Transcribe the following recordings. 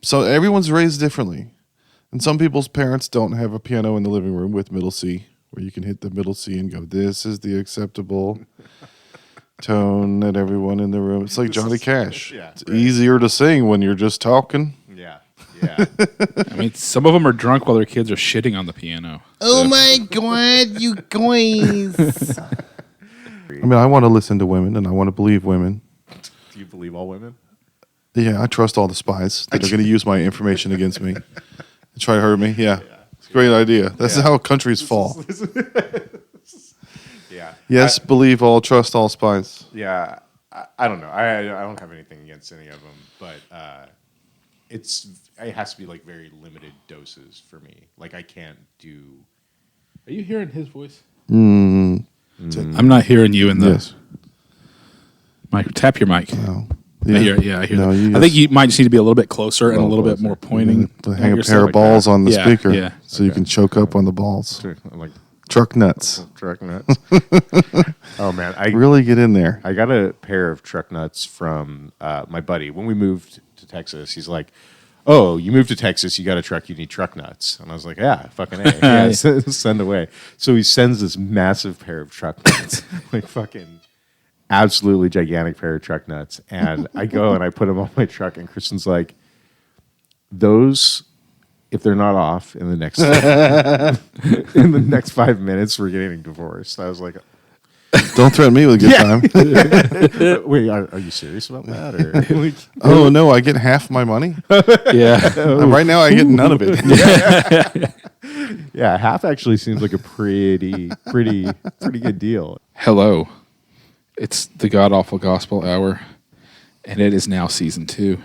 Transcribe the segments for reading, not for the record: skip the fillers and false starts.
So everyone's raised differently. And some people's parents don't have a piano in the living room with middle C, where you can hit the middle C and go, this is the acceptable tone that everyone in the room. It's like Johnny Cash. It's easier to sing when you're just talking. Yeah. I mean, some of them are drunk while their kids are shitting on the piano. Oh my God, you guys. I mean, I want to listen to women and I want to believe women. Do you believe all women? Yeah, I trust all the spies that are going to use my information against me and try to hurt me. Yeah. It's a great idea. That's how countries fall. Yes, believe all, trust all spies. Yeah. I don't know. I don't have anything against any of them, but it has to be like very limited doses for me. Like I can't do. Are you hearing his voice? Mm. I'm not hearing you in the Yes. mic. Tap your mic. No. I hear that. No, I think you might just need to be a little bit closer and a little bit more pointing. Hang a pair of balls on the speaker yeah. so you can choke up on the balls. I'm like Truck nuts. truck nuts. Oh man, I Really get in there. I got a pair of truck nuts from my buddy when we moved to Texas. He's like, "Oh, you moved to Texas, you got a truck, you need truck nuts." And I was like, "Yeah, fucking A. Yeah, send away." So he sends this massive pair of truck nuts, like fucking absolutely gigantic pair of truck nuts. And I go and I put them on my truck, and Kristen's like, "Those, if they're not off in the next in the next 5 minutes, we're getting divorced." I was like, Don't threaten me with a good time. "Wait, are you serious about that?" Or Oh, no, I get half my money? Yeah. Right now, I get none of it. yeah, half actually seems like a pretty good deal. Hello. It's the God Awful Gospel Hour, and it is now season 2.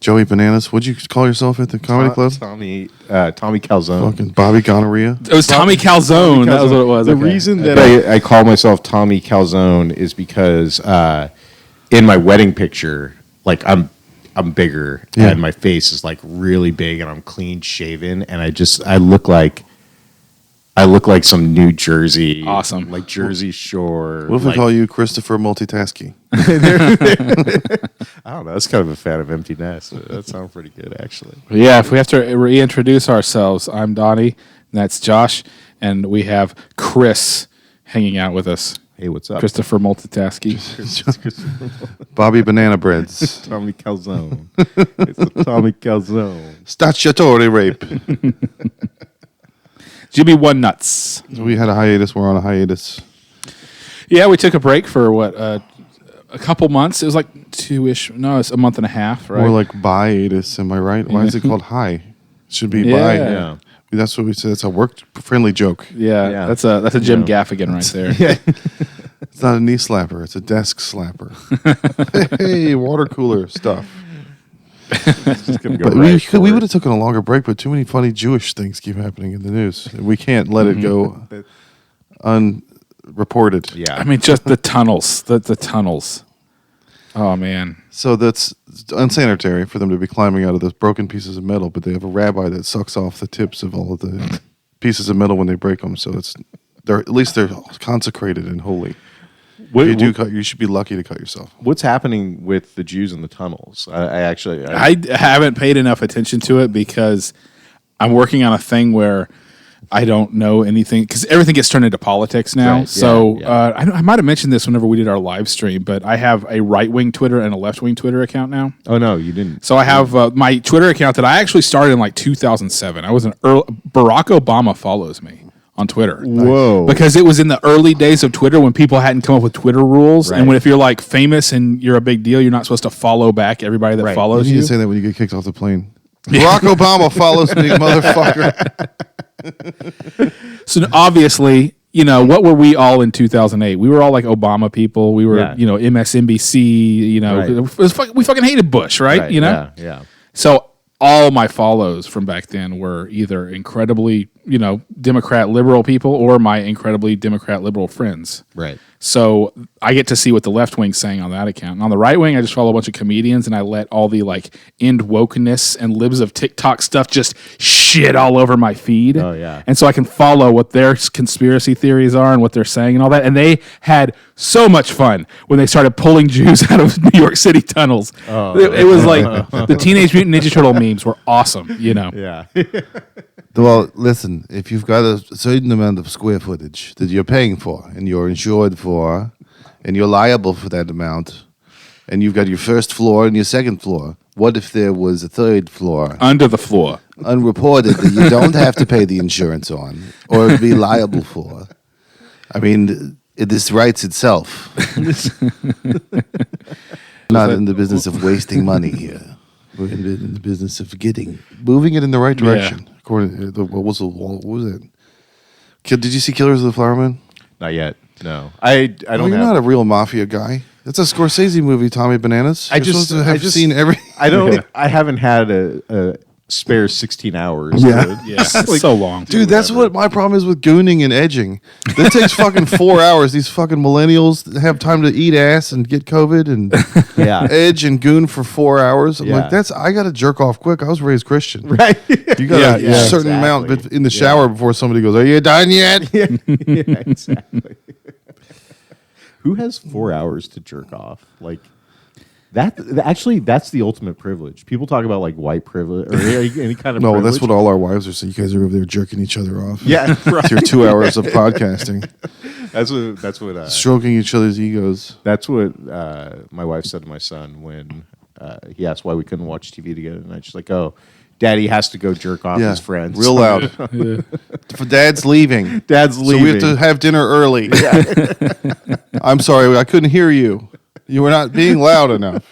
Joey Bananas, what'd you call yourself at the comedy club? Tommy Calzone. Fucking Bobby Gonorrhea. It was Tommy Calzone. That was what it was. The reason that I call myself Tommy Calzone is because in my wedding picture, like I'm bigger and my face is like really big and I'm clean shaven and I look like some New Jersey, awesome, like Jersey Shore. What if we call you Christopher Multitaski? I don't know. That's kind of a fan of Empty Nest. That sounds pretty good, actually. Yeah, if we have to reintroduce ourselves, I'm Donnie, and that's Josh, and we have Chris hanging out with us. Hey, what's up? Christopher Multitaski. Bobby Banana Breads. Tommy Calzone. It's a Tommy Calzone. Statutory rape. GB1 Nuts. So we had a hiatus. We're on a hiatus. Yeah, we took a break for a couple months. It was like 2-ish. No, it's a month and a half, right? More like biatus. Am I right? Why is it called high? It should be bi. Yeah. That's what we said. It's a work-friendly joke. Yeah. That's a Jim Gaffigan right there. It's not a knee slapper. It's a desk slapper. Hey, water cooler stuff. But we would have taken a longer break, but too many funny Jewish things keep happening in the news. We can't let it go unreported. Yeah. I mean, just the tunnels. The tunnels. Oh, man. So that's unsanitary for them to be climbing out of those broken pieces of metal, but they have a rabbi that sucks off the tips of all of the pieces of metal when they break them. So at least they're consecrated and holy. You should be lucky to cut yourself. What's happening with the Jews in the tunnels? I haven't paid enough attention to it because I'm working on a thing where I don't know anything because everything gets turned into politics now. Right, so I might have mentioned this whenever we did our live stream, but I have a right-wing Twitter and a left-wing Twitter account now. Oh, no, you didn't. So I have my Twitter account that I actually started in like 2007. I was Barack Obama follows me on Twitter. Whoa. Because it was in the early days of Twitter when people hadn't come up with Twitter rules. Right. And if you're like famous and you're a big deal, you're not supposed to follow back everybody that follows you. You need to say that when you get kicked off the plane. Barack Obama follows me, motherfucker. So obviously, what were we all in 2008? We were all like Obama people. We were, MSNBC. Right. We fucking hated Bush, right? Yeah. So all my follows from back then were either incredibly, Democrat liberal people or my incredibly Democrat liberal friends. Right. So I get to see what the left wing's saying on that account. And on the right wing, I just follow a bunch of comedians and I let all the end wokeness and libs of TikTok stuff just shit all over my feed. Oh, yeah. And so I can follow what their conspiracy theories are and what they're saying and all that. And they had so much fun when they started pulling Jews out of New York City tunnels. Oh. It was like the Teenage Mutant Ninja Turtle memes were awesome, Yeah. Well, listen, if you've got a certain amount of square footage that you're paying for and you're insured for and you're liable for that amount and you've got your first floor and your second floor, what if there was a third floor under the floor, unreported that you don't have to pay the insurance on or be liable for? I mean, this writes itself. Not in the business of wasting money here. We're in the business of moving it in the right direction. Yeah. According to what was it? Did you see Killers of the Flower Moon? Not yet. No. I don't You're not a real mafia guy. That's a Scorsese movie, Tommy Bananas. You're supposed to have seen every. I haven't had a spare 16 hours. Yeah. yeah, so long, Dude, that's what my problem is with gooning and edging. That takes fucking 4 hours. These fucking millennials have time to eat ass and get COVID and Yeah. edge and goon for 4 hours. I'm Yeah. like, I got to jerk off quick. I was raised Christian. Right. You got a certain amount exactly. in the shower before somebody goes, "Are you done yet?" Yeah, exactly. Who has 4 hours to jerk off? Like that. Actually, that's the ultimate privilege. People talk about like white privilege or any kind of No, privilege. that's what all our wives are saying. You guys are over there jerking each other off. Yeah, right. It's your 2 hours of podcasting, That's what stroking each other's egos. that's what my wife said to my son when he asked why we couldn't watch TV together tonight. She's like, "Oh, Daddy has to go jerk off his friends real loud. For Dad's leaving. Dad's So we have leaving. to have dinner early. I'm sorry, I couldn't hear you. You were not being loud enough.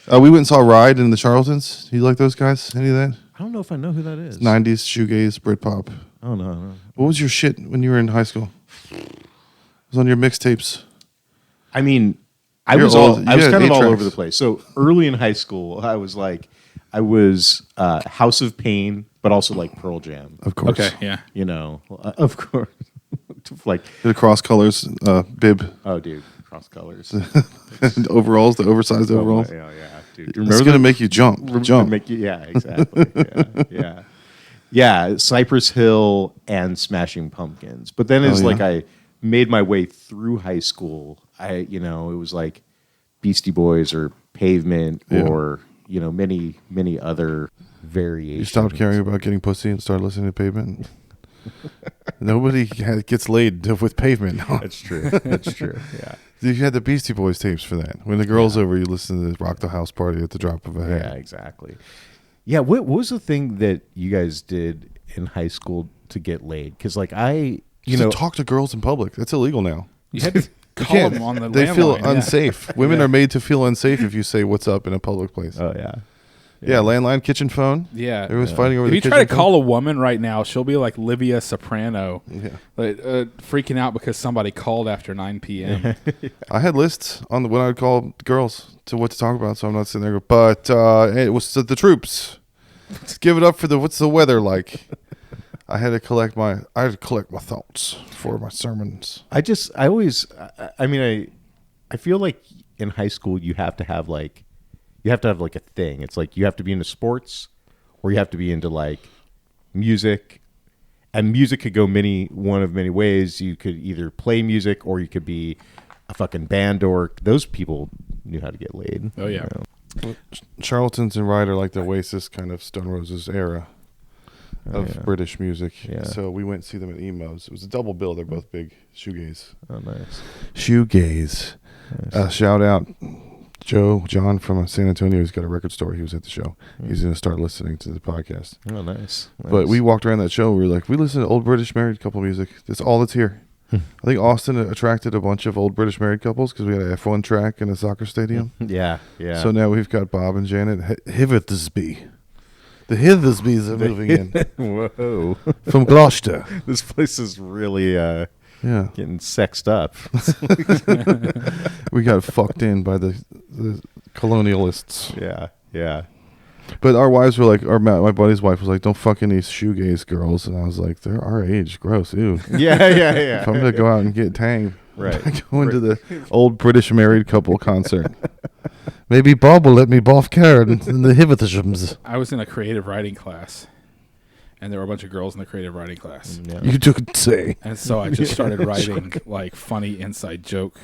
We went and saw Ride in the Charlatans. You like those guys? Any of that? I don't know if I know who that is. 90s shoegaze, Britpop. Oh no. What was your shit when you were in high school? It was on your mixtapes. I mean, I You're was old. I was You had kind of 8 all tracks. over the place. So early in high school, I was House of Pain, but also like Pearl Jam. Of course. Okay, yeah. Of course. Like, The cross colors, bib, oh, dude, cross colors. and overalls, the oversized overalls. Yeah, dude. It's going to make you jump. Yeah, exactly. Yeah, Cypress Hill and Smashing Pumpkins. But then it's Oh, yeah? like I made my way through high school. It was like Beastie Boys or Pavement or many other variations. You stopped caring about getting pussy and started listening to Pavement. Nobody gets laid with Pavement. That's true. That's true. Yeah. You had the Beastie Boys tapes for that. When the girl's over, you listen to Rock the House Party at the drop of a hat. Yeah, exactly. Yeah, what was the thing that you guys did in high school to get laid? Because To talk to girls in public. That's illegal now. You had to You call can't. them on the They feel landline, yeah. unsafe. Women are made to feel unsafe if you say what's up in a public place. Oh yeah. Yeah, landline, kitchen phone. Yeah. Everyone's fighting over If the you kitchen try to phone. call a woman right now, she'll be like Livia Soprano, Yeah. freaking out because somebody called after 9 p.m. I had lists on when I would call girls to what to talk about, so I'm not sitting there. But it was the troops. Let's give it up for what's the weather like. I had to collect my thoughts for my sermons. I feel like in high school you have to have like a thing. It's like you have to be into sports or you have to be into like music. And music could go one of many ways. You could either play music or you could be a fucking band dork. Those people knew how to get laid. Oh, yeah. Charlatans and Ride are like the Oasis kind of Stone Roses era of British music. Yeah. So we went to see them at Emo's. It was a double bill. They're both big shoegaze. Oh, nice. Shoegaze. Shout out John from San Antonio. He's got a record store. He was at the show. He's going to start listening to the podcast. Oh, nice. But we walked around that show. We were like, we listen to old British married couple music. That's all that's here. I think Austin attracted a bunch of old British married couples because we had an F1 track in a soccer stadium. Yeah. So now we've got Bob and Janet Hiversby. The Hithersbys are moving in Whoa. from Gloucester. This place is really Yeah. getting sexed up. We got fucked in by the colonialists. Yeah. But our wives were like, my buddy's wife was like, don't fuck any shoegaze girls. And I was like, they're our age. Gross. Ew. Yeah. If I'm going to go out and get tang, Right. go into the old British married couple concert. Maybe Bob will let me boff Karen in the Hithersbys. I was in a creative writing class, and there were a bunch of girls in the creative writing class. Yeah. You could say. And so I just started writing like funny inside joke,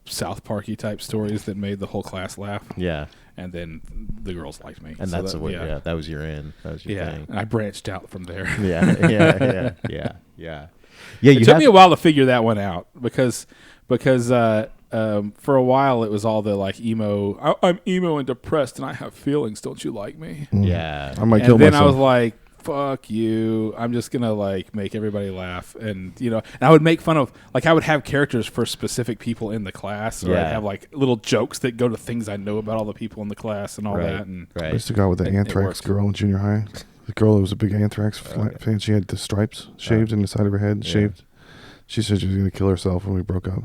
South Parky type stories that made the whole class laugh. Yeah. And then the girls liked me. And So that's that, what. Yeah. That was your in. That was your Yeah. thing. And I branched out from there. Yeah. Yeah. It took me a while to figure that one out because for a while it was all the like emo. I'm emo and depressed and I have feelings. Don't you like me? Yeah. I might And kill then myself. I was like, fuck you. I'm just gonna like make everybody laugh, and and I would make fun of like I would have characters for specific people in the class, or I'd Yeah. have like little jokes that go to things I know about all the people in the class and all Right. that. And I used to go out with the It anthrax worked. girl in junior high. The girl that was a big anthrax fan. She had the stripes shaved in the side of her head, shaved. She said she was going to kill herself when we broke up.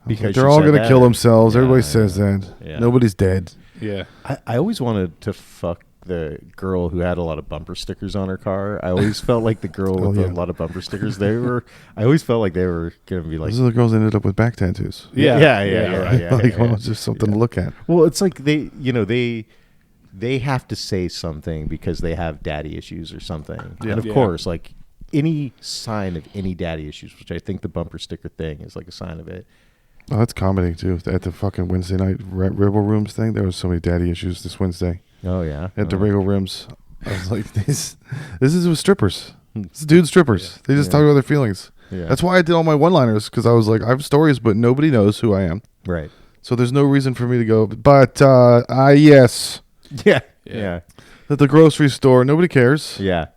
Because they're she all said going to that? kill themselves. Yeah, Everybody yeah. says that. Yeah. Nobody's dead. yeah, I always wanted to fuck the girl who had a lot of bumper stickers on her car. I always felt like the girl with a lot of bumper stickers. I always felt like they were going to be like. Those are the girls that ended up with back tattoos. Yeah. Like, well, it's just something to look at. Well, it's like they have to say something because they have daddy issues or something. Yeah. And of Yeah. course, like any sign of any daddy issues, which I think the bumper sticker thing is like a sign of it. Oh, that's comedy, too. At the fucking Wednesday night Rebel Rooms thing, there was so many daddy issues this Wednesday. Oh yeah. At the Rebel Rooms. I was like, this is with strippers. This is dude strippers. They just talk about their feelings. Yeah. That's why I did all my one-liners, because I was like, I have stories, but nobody knows who I am. Right. So there's no reason for me to go, but yes. Yeah. Yeah. At the grocery store, nobody cares. Yeah.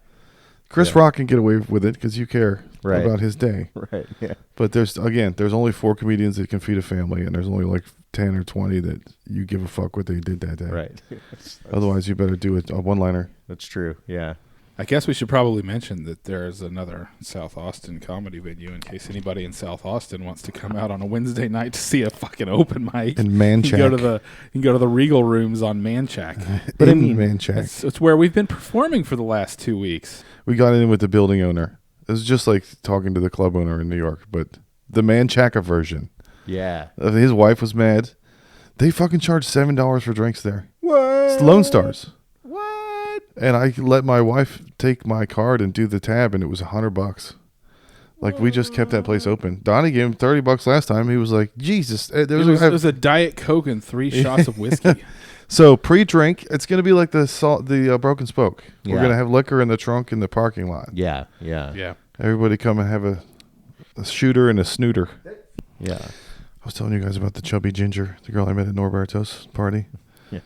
Chris Rock can get away with it because you care Right. about his day. Right. Yeah. But there's only 4 comedians that can feed a family, and there's only like 10 or 20 that you give a fuck what they did that day. Right. Otherwise, you better do a one-liner. That's true. Yeah. I guess we should probably mention that there's another South Austin comedy venue in case anybody in South Austin wants to come out on a Wednesday night to see a fucking open mic. In You Manchac. can go to the Regal Rooms on Manchac. But in Manchac. It's where we've been performing for the last 2 weeks. We got in with the building owner. It was just like talking to the club owner in New York, but the Manchaca version. Yeah. His wife was mad. They fucking charged $7 for drinks there. What? It's Lone Stars. What? And I let my wife take my card and do the tab, and it was $100. Like, we just kept that place open. Donnie gave him $30 last time. He was like, Jesus. It was a Diet Coke and 3 shots of whiskey. So pre-drink, it's going to be like the Broken Spoke. We're Yeah. going to have liquor in the trunk in the parking lot. Yeah. Yeah. Yeah. Everybody come and have a shooter and a snooter. Yeah. I was telling you guys about the chubby ginger, the girl I met at Norberto's party. Yeah.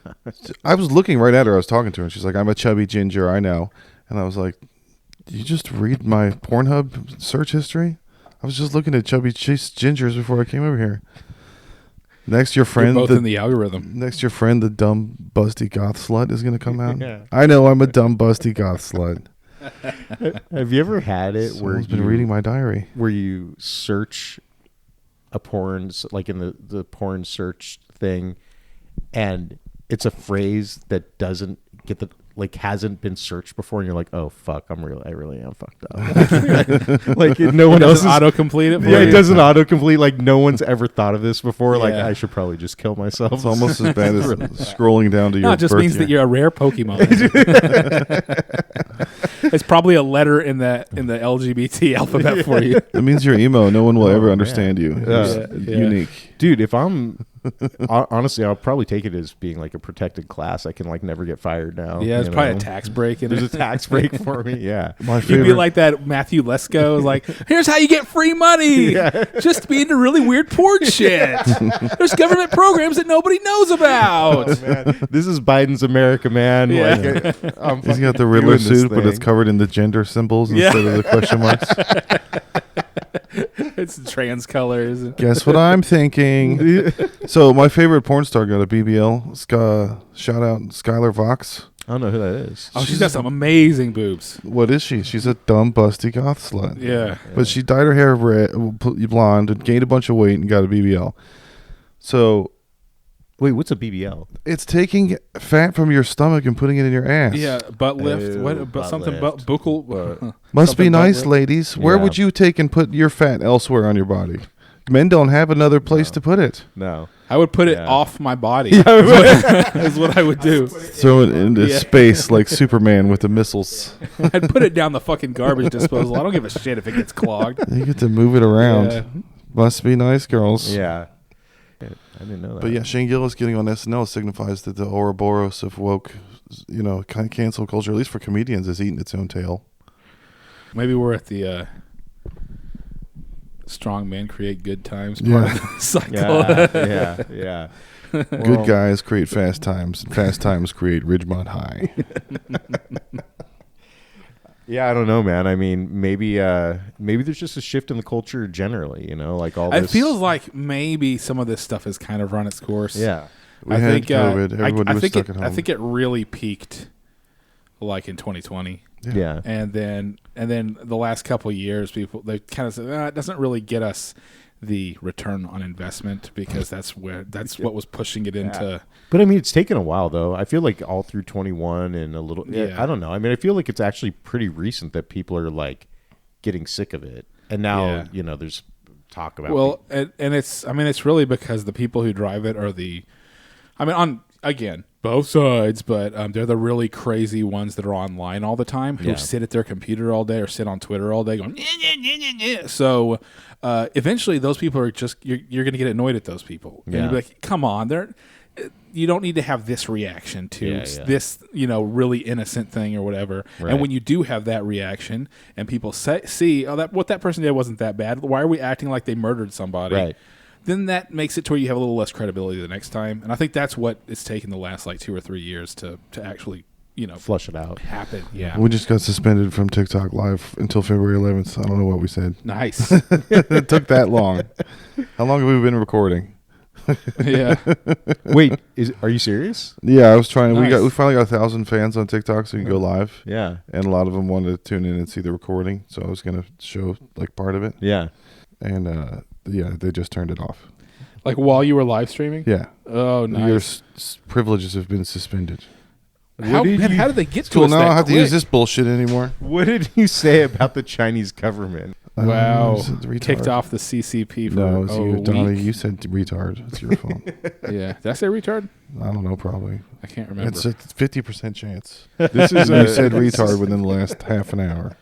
I was looking right at her. I was talking to her, and she's like, I'm a chubby ginger, I know. And I was like, did you just read my Pornhub search history? I was just looking at chubby gingers before I came over here. Next, your friend, You're both in the algorithm. next your friend, the dumb busty goth slut, is going to come out. Yeah. I know I'm a dumb busty goth slut. Have you ever had it where Someone's been reading my diary. where you search a porn, like in the porn search thing, and it's a phrase that doesn't get hasn't been searched before, and you're like, oh fuck, I really am fucked up. Like no one else Doesn't autocomplete it for Yeah, you? it doesn't autocomplete. Like no one's ever thought of this before. Like Yeah. I should probably just kill myself. It's almost as bad as scrolling down to your No, it just birth means year. that you're a rare Pokemon. It's probably a letter in the LGBT alphabet for you. It means you're emo. No one will ever man. understand you. Yeah. It's Yeah. unique. Dude, if I'm honestly, I'll probably take it as being like a protected class. I can like never get fired now. Yeah, it's you probably know? a tax break in There's it. a tax break for me. Yeah. My You'd favorite. be like that Matthew Lesko, like, here's how you get free money. Just be into really weird porn shit. There's government programs that nobody knows about. Man, this is Biden's America, man. Yeah. Like, I'm He's got the fucking Riddler doing this suit, but it's thing. covered in the gender symbols Yeah. instead of the question marks. It's trans colors. Guess what I'm thinking? So my favorite porn star got a BBL. Shout out Skylar Vox. I don't know who that is. Oh, she's got some amazing boobs. What is she? She's a dumb, busty goth slut. Yeah. But she dyed her hair red, blonde, and gained a bunch of weight and got a BBL. So Wait, what's a BBL? it's taking fat from your stomach and putting it in your ass. Yeah, butt lift. Ew, What? But something lift. buccal. Must be something butt nice, lift. ladies. Where Yeah. would you take and put your fat elsewhere on your body? Men don't have another place to put it. No. I would put it Yeah. off my body. Is what I would do. Throw it into Yeah. space like Superman with the missiles. I'd put it down the fucking garbage disposal. I don't give a shit if it gets clogged. You get to move it around. Yeah. Must be nice, girls. Yeah. I didn't know that. But yeah, Shane Gillis getting on SNL signifies that the Ouroboros of woke, cancel culture, at least for comedians, is eating its own tail. Maybe we're at the strong men create good times part of the cycle. Yeah. Good guys create fast times, and fast times create Ridgemont High. Yeah, I don't know, man. I mean, maybe there's just a shift in the culture generally, like all this. It feels like maybe some of this stuff has kind of run its course. Yeah. We had COVID. Everybody was stuck at home. I think it really peaked like in 2020. Yeah. And then the last couple of years, they kind of said it doesn't really get us the return on investment because that's what was pushing it into. But I mean, it's taken a while though. I feel like all through 21 and a little. Yeah. I don't know. I mean, I feel like it's actually pretty recent that people are like getting sick of it, and now there's talk about. And it's really because the people who drive it are on both sides, but they're the really crazy ones that are online all the time who sit at their computer all day or sit on Twitter all day going, yeah. So eventually those people are just, you're going to get annoyed at those people. And you'll be like, come on, you don't need to have this reaction to this, really innocent thing or whatever. Right. And when you do have that reaction and people see, what that person did wasn't that bad. Why are we acting like they murdered somebody? Right. Then that makes it to where you have a little less credibility the next time. And I think that's what it's taken the last 2 or 3 years to actually, flush it out. happen. Yeah. We just got suspended from TikTok Live until February 11th. I don't know what we said. Nice. It took that long. How long have we been recording? Yeah. Wait, are you serious? Yeah, I was trying. Nice. We finally got 1,000 fans on TikTok, so you can go live. Yeah. And a lot of them wanted to tune in and see the recording, so I was gonna show part of it. Yeah. And they just turned it off. Like while you were live streaming? Yeah. Oh, nice. Your privileges have been suspended. How did they get to Cool. us Now I that don't have to use quick? this bullshit anymore. What did you say about the Chinese government? Wow. It's a retard. Kicked off the CCP for No, it's a you, Donnie. week. You said retard. It's your fault. Yeah. Did I say retard? I don't know. Probably. I can't remember. It's a 50% chance. This is You said retard within the last half an hour.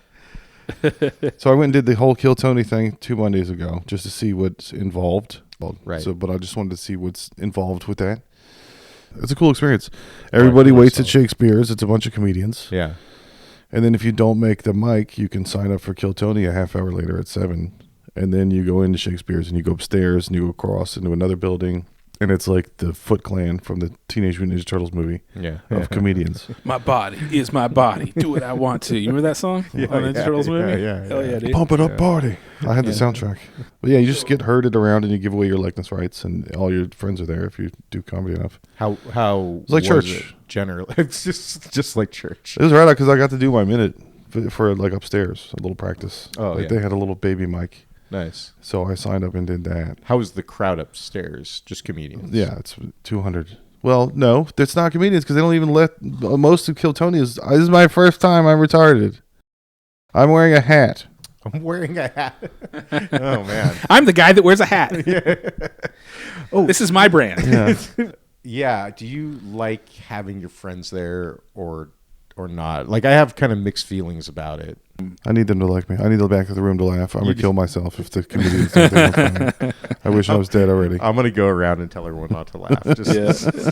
So I went and did the whole Kill Tony thing 2 Mondays ago just to see what's involved. Well, Right. But I just wanted to see what's involved with that. It's a cool experience. Everybody waits at Shakespeare's. It's a bunch of comedians. Yeah. And then if you don't make the mic, you can sign up for Kill Tony a half hour later at 7. And then you go into Shakespeare's and you go upstairs and you go across into another building. And it's like the Foot Clan from the Teenage Mutant Ninja Turtles movie of comedians. My body is my body. Do what I want to. You remember that song? On the Ninja Turtles movie? yeah, Hell yeah, dude. Pump it up, party. I had the soundtrack. But yeah, you just get herded around and you give away your likeness rights, and all your friends are there if you do comedy enough. How It's like was church. it generally? It's just like church. It was right out because I got to do my minute for like upstairs, a little practice. Oh, Like, yeah. They had a little baby mic, Nice. so I signed up and did that. How was the crowd upstairs? Just comedians. Yeah, it's 200. Well, no, it's not comedians because they don't even let most of Kill Tony is. This is my first time. I'm retarded. I'm wearing a hat. I'm wearing a hat. Oh man. I'm the guy that wears a hat. Oh, this is my brand. Yeah. Yeah. Do you like having your friends there or not? Like, I have kind of mixed feelings about it. I need them to like me. I need them back to the room to laugh. I'm gonna kill myself if the comedians don't think I'm funny. I wish I was dead already. I'm gonna go around and tell everyone not to laugh. Just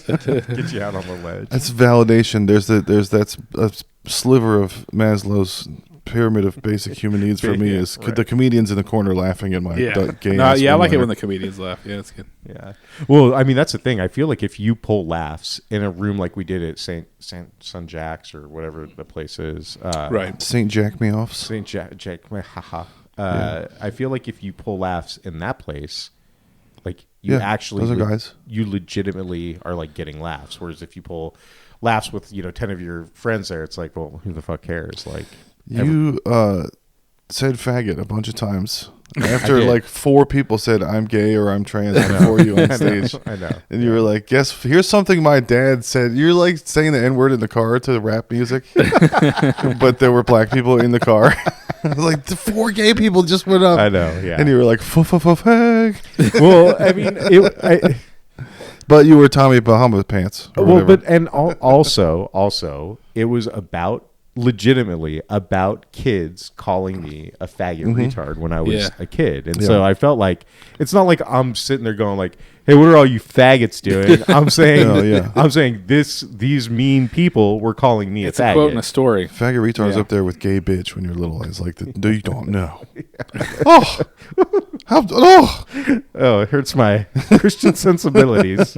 get you out on the ledge. That's validation. There's that sliver of Maslow's pyramid of basic human needs for me Yeah, is right. the comedians in the corner laughing at my gay No, ass yeah, I like it one-liner. when the comedians laugh. Yeah, it's good. Yeah. Well, I mean, that's the thing. I feel like if you pull laughs in a room like we did at Saint Jack's or whatever the place is, Right. St. Jack me offs. Saint Jack, haha. I feel like if you pull laughs in that place, like you Yeah, actually, those are guys. you legitimately are like getting laughs. Whereas if you pull laughs with 10 of your friends there. It's like, well, who the fuck cares? Like You said faggot a bunch of times. After like 4 people said I'm gay or I'm trans before you on stage. I know. And you were like, guess here's something my dad said. You're like saying the N-word in the car to rap music. But there were black people in the car. I was like, the 4 gay people just went up. I know, yeah. And you were like, fag. Well, I mean, But you were Tommy Bahama Pants. Or well, whatever. but and also, it was legitimately about kids calling me a faggot retard when I was a kid, and so I felt like it's not like I'm sitting there going like, "Hey, what are all you faggots doing?" I'm saying, I'm saying these mean people were calling me It's a faggot. a quote in a story. Faggot retard's up there with gay bitch when you're little. It's like, you don't know. Oh, Oh, it hurts my Christian sensibilities.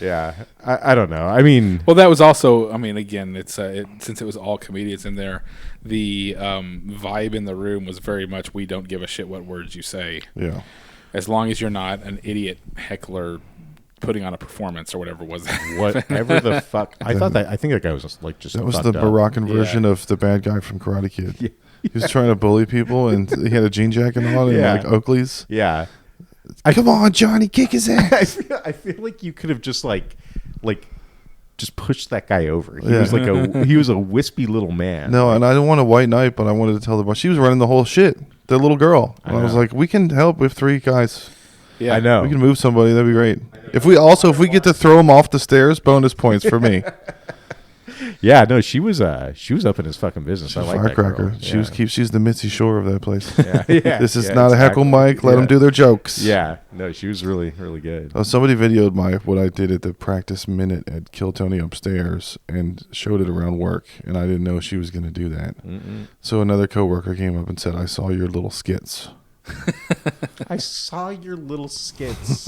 Yeah, I don't know. I mean, Well, that was also. I mean, again, since it was all comedians in there, the vibe in the room was very much we don't give a shit what words you say, Yeah. as long as you're not an idiot heckler putting on a performance or whatever was that. whatever the fuck. I think that guy was just That was fucked the up. Moroccan version of the bad guy from Karate Kid. Yeah. He was trying to bully people, and he had a jean jacket on and like Oakley's. Yeah. Come on, Johnny, kick his ass. I feel like you could have just just pushed that guy over. He was a wispy little man. No, and I don't want a white knight, but I wanted to tell the boss she was running the whole shit. The little girl. And I was like, we can help with 3 guys. Yeah, I know. We can move somebody. That'd be great. If we get to throw him off the stairs, bonus points for me. Yeah, no, she was up in his fucking business. I like that Firecracker. girl. She's the Mitzi Shore of that place. Yeah. This is not a heckle mic. Let them do their jokes. Yeah, no, she was really, really good. Oh, somebody videoed what I did at the practice minute at Kill Tony upstairs and showed it around work, and I didn't know she was going to do that. So another coworker came up and said, "I saw your little skits." I saw your little skits.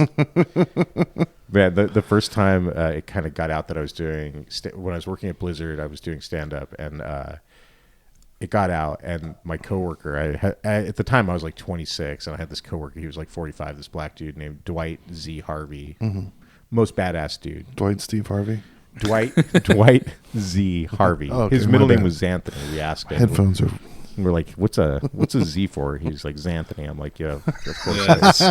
Man, the first time it kind of got out that I was doing when I was working at Blizzard, I was doing stand up, and it got out. And my coworker, at the time I was like 26, and I had this coworker. He was like 45. This black dude named Dwight Z. Harvey, most badass dude. Dwight Steve Harvey. Dwight Z. Harvey. Oh, okay, his middle my name bad. was Xanthony. We asked him. Headphones are. And we're like, what's a Z for? He's like, Xanthony. I'm like, yeah, of course it is.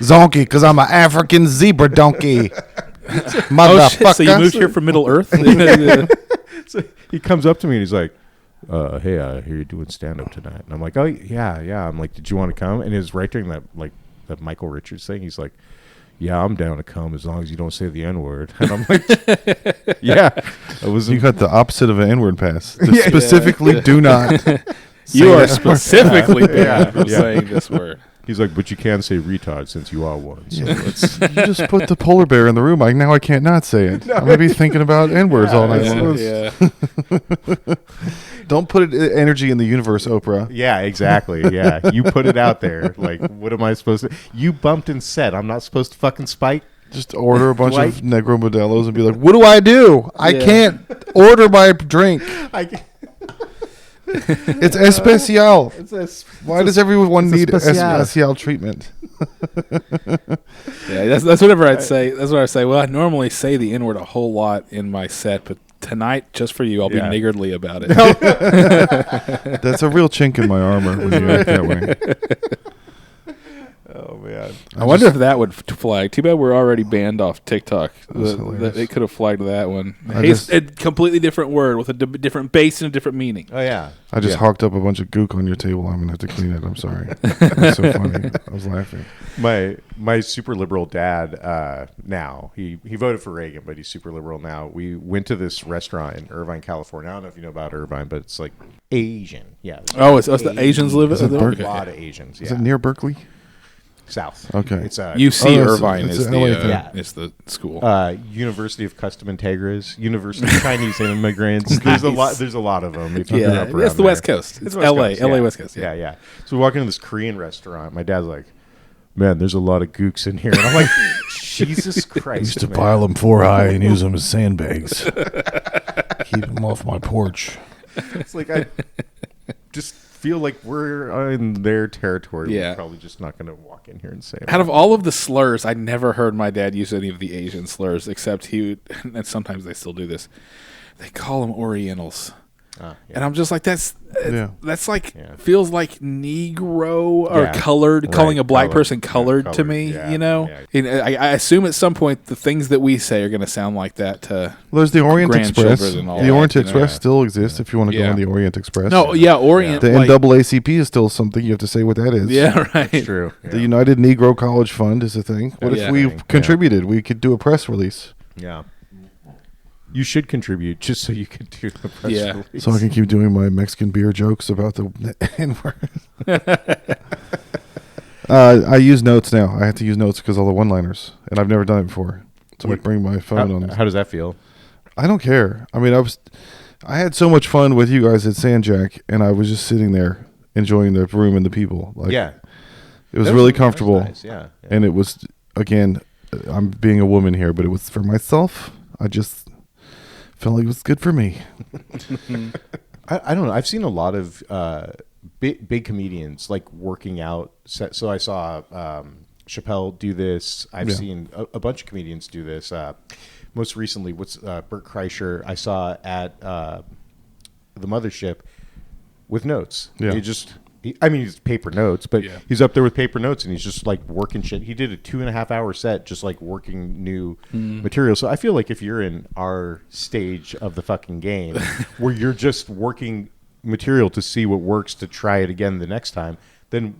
Zonkey, because I'm an African zebra donkey. Oh shit! So you moved here from Middle Earth? So he comes up to me and he's like, hey, I hear you're doing stand-up tonight. And I'm like, oh, yeah. I'm like, did you want to come? And it was right during that Michael Richards thing. He's like, yeah, I'm down to come as long as you don't say the N-word. And I'm like, yeah. You got the opposite of an N-word pass. Specifically, do not. You are that. specifically banned from saying this word. He's like, but you can say retard since you are one. So let's. You just put the polar bear in the room. Now I can't not say it. I'm going to be thinking about N-words all night long. Yeah. Don't put energy in the universe, Oprah. Yeah, exactly. Yeah, you put it out there. Like, what am I supposed to? You bumped and said I'm not supposed to fucking spike. Just order a bunch Dwight? of Negro Modelos and be like, what do I do? I can't order my drink. It's especial. Why does everyone need especial treatment? Yeah, that's whatever I'd say. That's what I say. Well, I normally say the N-word a whole lot in my set, but tonight, just for you, I'll be niggardly about it. That's a real chink in my armor when you act that way. Oh man, I wonder if that would flag. Too bad we're already banned off TikTok. hilarious. It could have flagged that one. I It's just- a completely different word with a different base and a different meaning. oh yeah. I just hawked up a bunch of gook on your table. I'm going to have to clean it. I'm sorry. That's so funny. I was laughing. My super liberal dad now he voted for Reagan, but he's super liberal now. We went to this restaurant in Irvine, California. I don't know if you know about Irvine, but it's like Asian. Yeah. Oh, it's the Asians live Is it there? Berkeley? A lot of Asians. Is Yeah. it near Berkeley? South? Okay. It's UC Oh, Irvine it's is LA the thing. is the school. University of Custom Integras, University of Chinese Immigrants. There's a lot of them. If you grew up around it's the there. West Coast. It's West LA, Coast, LA yeah. West Coast. Yeah. So we walk into this Korean restaurant. My dad's like, man, there's a lot of gooks in here. And I'm like, Jesus Christ. man. them 4 high and use them as sandbags. Keep them off my porch. It's like, I just feel like we're in their territory. Yeah. We're probably just not going to walk in here and say it. Out of all of the slurs, I never heard my dad use any of the Asian slurs, except he would, and sometimes they still do this. They call them Orientals. And I'm just like, that's like, feels like Negro or colored, calling a black person colored to me, you know? And I assume at some point the things that we say are going to sound like that to Well, there's the Orient Express. grandchildren and all The that, Orient you know? Express still exists if you want to go on the Orient Express. No, Orient. The like, NAACP is still something. You have to say what that is. Yeah, right. It's true. The United Negro College Fund is a thing. What if we contributed? We could do a press release. Yeah. You should contribute just so you can do the press release. So I can keep doing my Mexican beer jokes about the N-word. I use notes now. I have to use notes because all the one-liners, and I've never done it before. So I bring my phone on. How does that feel? I don't care. I mean, I had so much fun with you guys at Sandjack, and I was just sitting there enjoying the room and the people. Like, it was really comfortable. Nice. Yeah. And it was, again, I'm being a woman here, but it was for myself. I just felt like it was good for me. I don't know. I've seen a lot of big comedians like working out. So I saw Chappelle do this. I've seen a bunch of comedians do this. Most recently, Bert Kreischer I saw at the Mothership with notes. Yeah. He's paper notes, but he's up there with paper notes and he's just like working shit. He did a 2.5 hour set just like working new material. So I feel like if you're in our stage of the fucking game where you're just working material to see what works to try it again the next time, then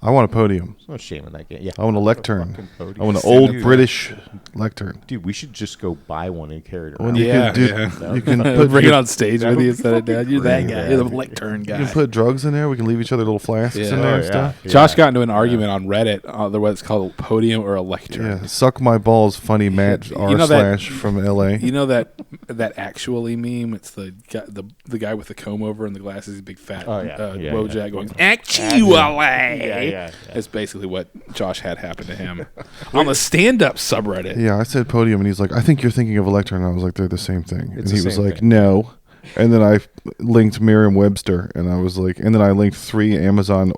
I want a podium. There's no shame in that game. Yeah. I want a lectern. I want an old British lectern. Dude, we should just go buy one and carry it When around. you can put bring it on stage with you instead of be dad. You're that great. guy. You're the lectern guy. You can put drugs in there. We can leave each other little flasks in there and stuff. Yeah. Josh got into an argument on Reddit. What's called a podium or a lectern. Yeah, suck my balls, funny Matt r/ from L.A. You know that actually meme? It's the guy with the comb over and the glasses, big fat Wojak going actually. Yeah. It's basically what Josh had happen to him on the stand-up subreddit. Yeah, I said podium, and he's like, I think you're thinking of a lectern. And I was like, they're the same thing. It's and he the was same like, thing. no. And then I linked Merriam-Webster, and I was like, and then I linked 3 Amazon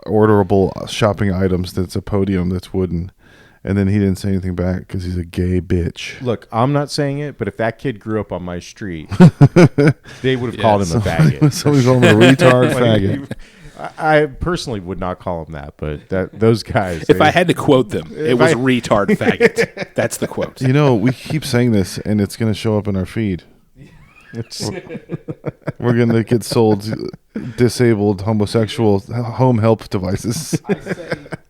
orderable shopping items that's a podium that's wooden. And then he didn't say anything back because he's a gay bitch. Look, I'm not saying it, but if that kid grew up on my street, they would have called him a faggot. Somebody called him a retard faggot. I personally would not call him that, but those guys. If I had to quote them, it was retard faggot. That's the quote. You know, we keep saying this, and it's going to show up in our feed. We're going to get sold disabled homosexual home help devices.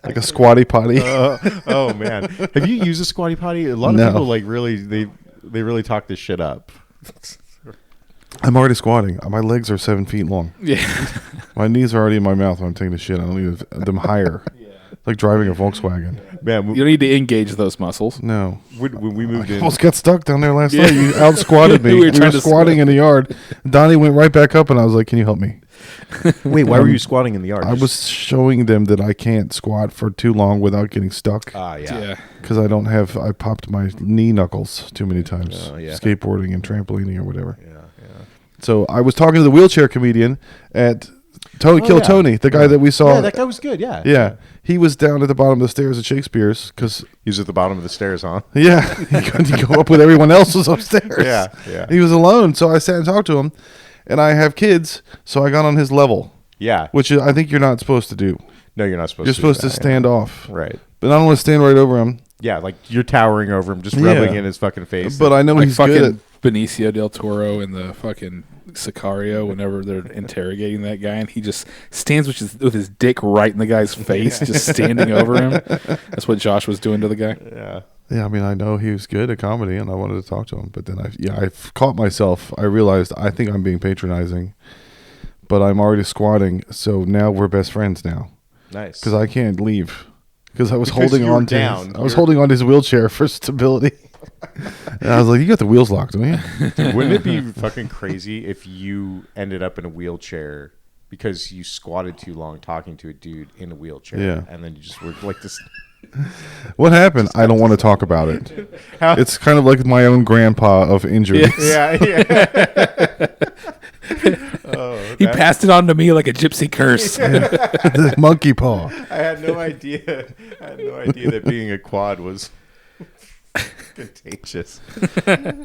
Like a squatty potty. Oh man, have you used a squatty potty? A lot of people like really they really talk this shit up. I'm already squatting. My legs are 7 feet long. Yeah. My knees are already in my mouth when I'm taking the shit. I don't need them higher. It's like driving a Volkswagen. Man, You don't need to engage those muscles. No. when we moved I in, almost got stuck down there last night. You out squatted me. We were we trying were to squatting in the yard. Donnie went right back up, and I was like, can you help me? wait, why were you squatting in the yard? I was showing them that I can't squat for too long without getting stuck. Yeah. Because I popped my knee knuckles too many times. Skateboarding and trampolining or whatever. Yeah. So I was talking to the wheelchair comedian at Kill Tony, the guy that we saw. Yeah, that guy was good. Yeah. Yeah. He was down at the bottom of the stairs at Shakespeare's because He was at the bottom of the stairs, huh? yeah, he couldn't go up with everyone else was upstairs. Yeah. He was alone, so I sat and talked to him. And I have kids, so I got on his level. Yeah. Which I think you're not supposed to do. No, you're not supposed You're to. supposed to stand off. Right. But I don't want to stand right over him. Yeah, like you're towering over him, just rubbing in his fucking face. But I know Like he's fucking good at Benicio del Toro and the fucking Sicario whenever they're interrogating that guy, and he just stands with his dick right in the guy's face, just standing over him. That's what Josh was doing to the guy. Yeah, I mean, I know he was good at comedy, and I wanted to talk to him. But then I've caught myself. I realized I think I'm being patronizing, but I'm already squatting. So now we're best friends now. Nice. Because I can't leave. Because I was Because holding you were on to down. I was holding on to his wheelchair for stability. And I was like, "You got the wheels locked, don't you?" Dude, wouldn't it be fucking crazy if you ended up in a wheelchair because you squatted too long talking to a dude in a wheelchair? Yeah. And then you just were like this. What happened? I don't want to talk about it. It's kind of like my own grandpa of injuries. Yeah. He passed it on to me like a gypsy curse. The monkey paw. I had no idea. That being a quad was contagious.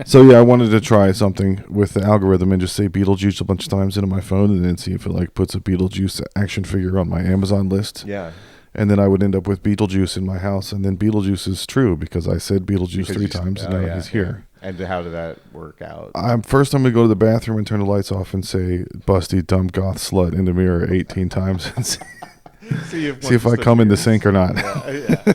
So yeah, I wanted to try something with the algorithm and just say Beetlejuice a bunch of times into my phone, and then see if it like puts a Beetlejuice action figure on my Amazon list. Yeah. And then I would end up with Beetlejuice in my house, and then Beetlejuice is true because I said Beetlejuice 3 times, and now he's here. And how did that work out? I'm going to go to the bathroom and turn the lights off and say "busty dumb goth slut" in the mirror 18 times and see if I come in the sink or not. Yeah.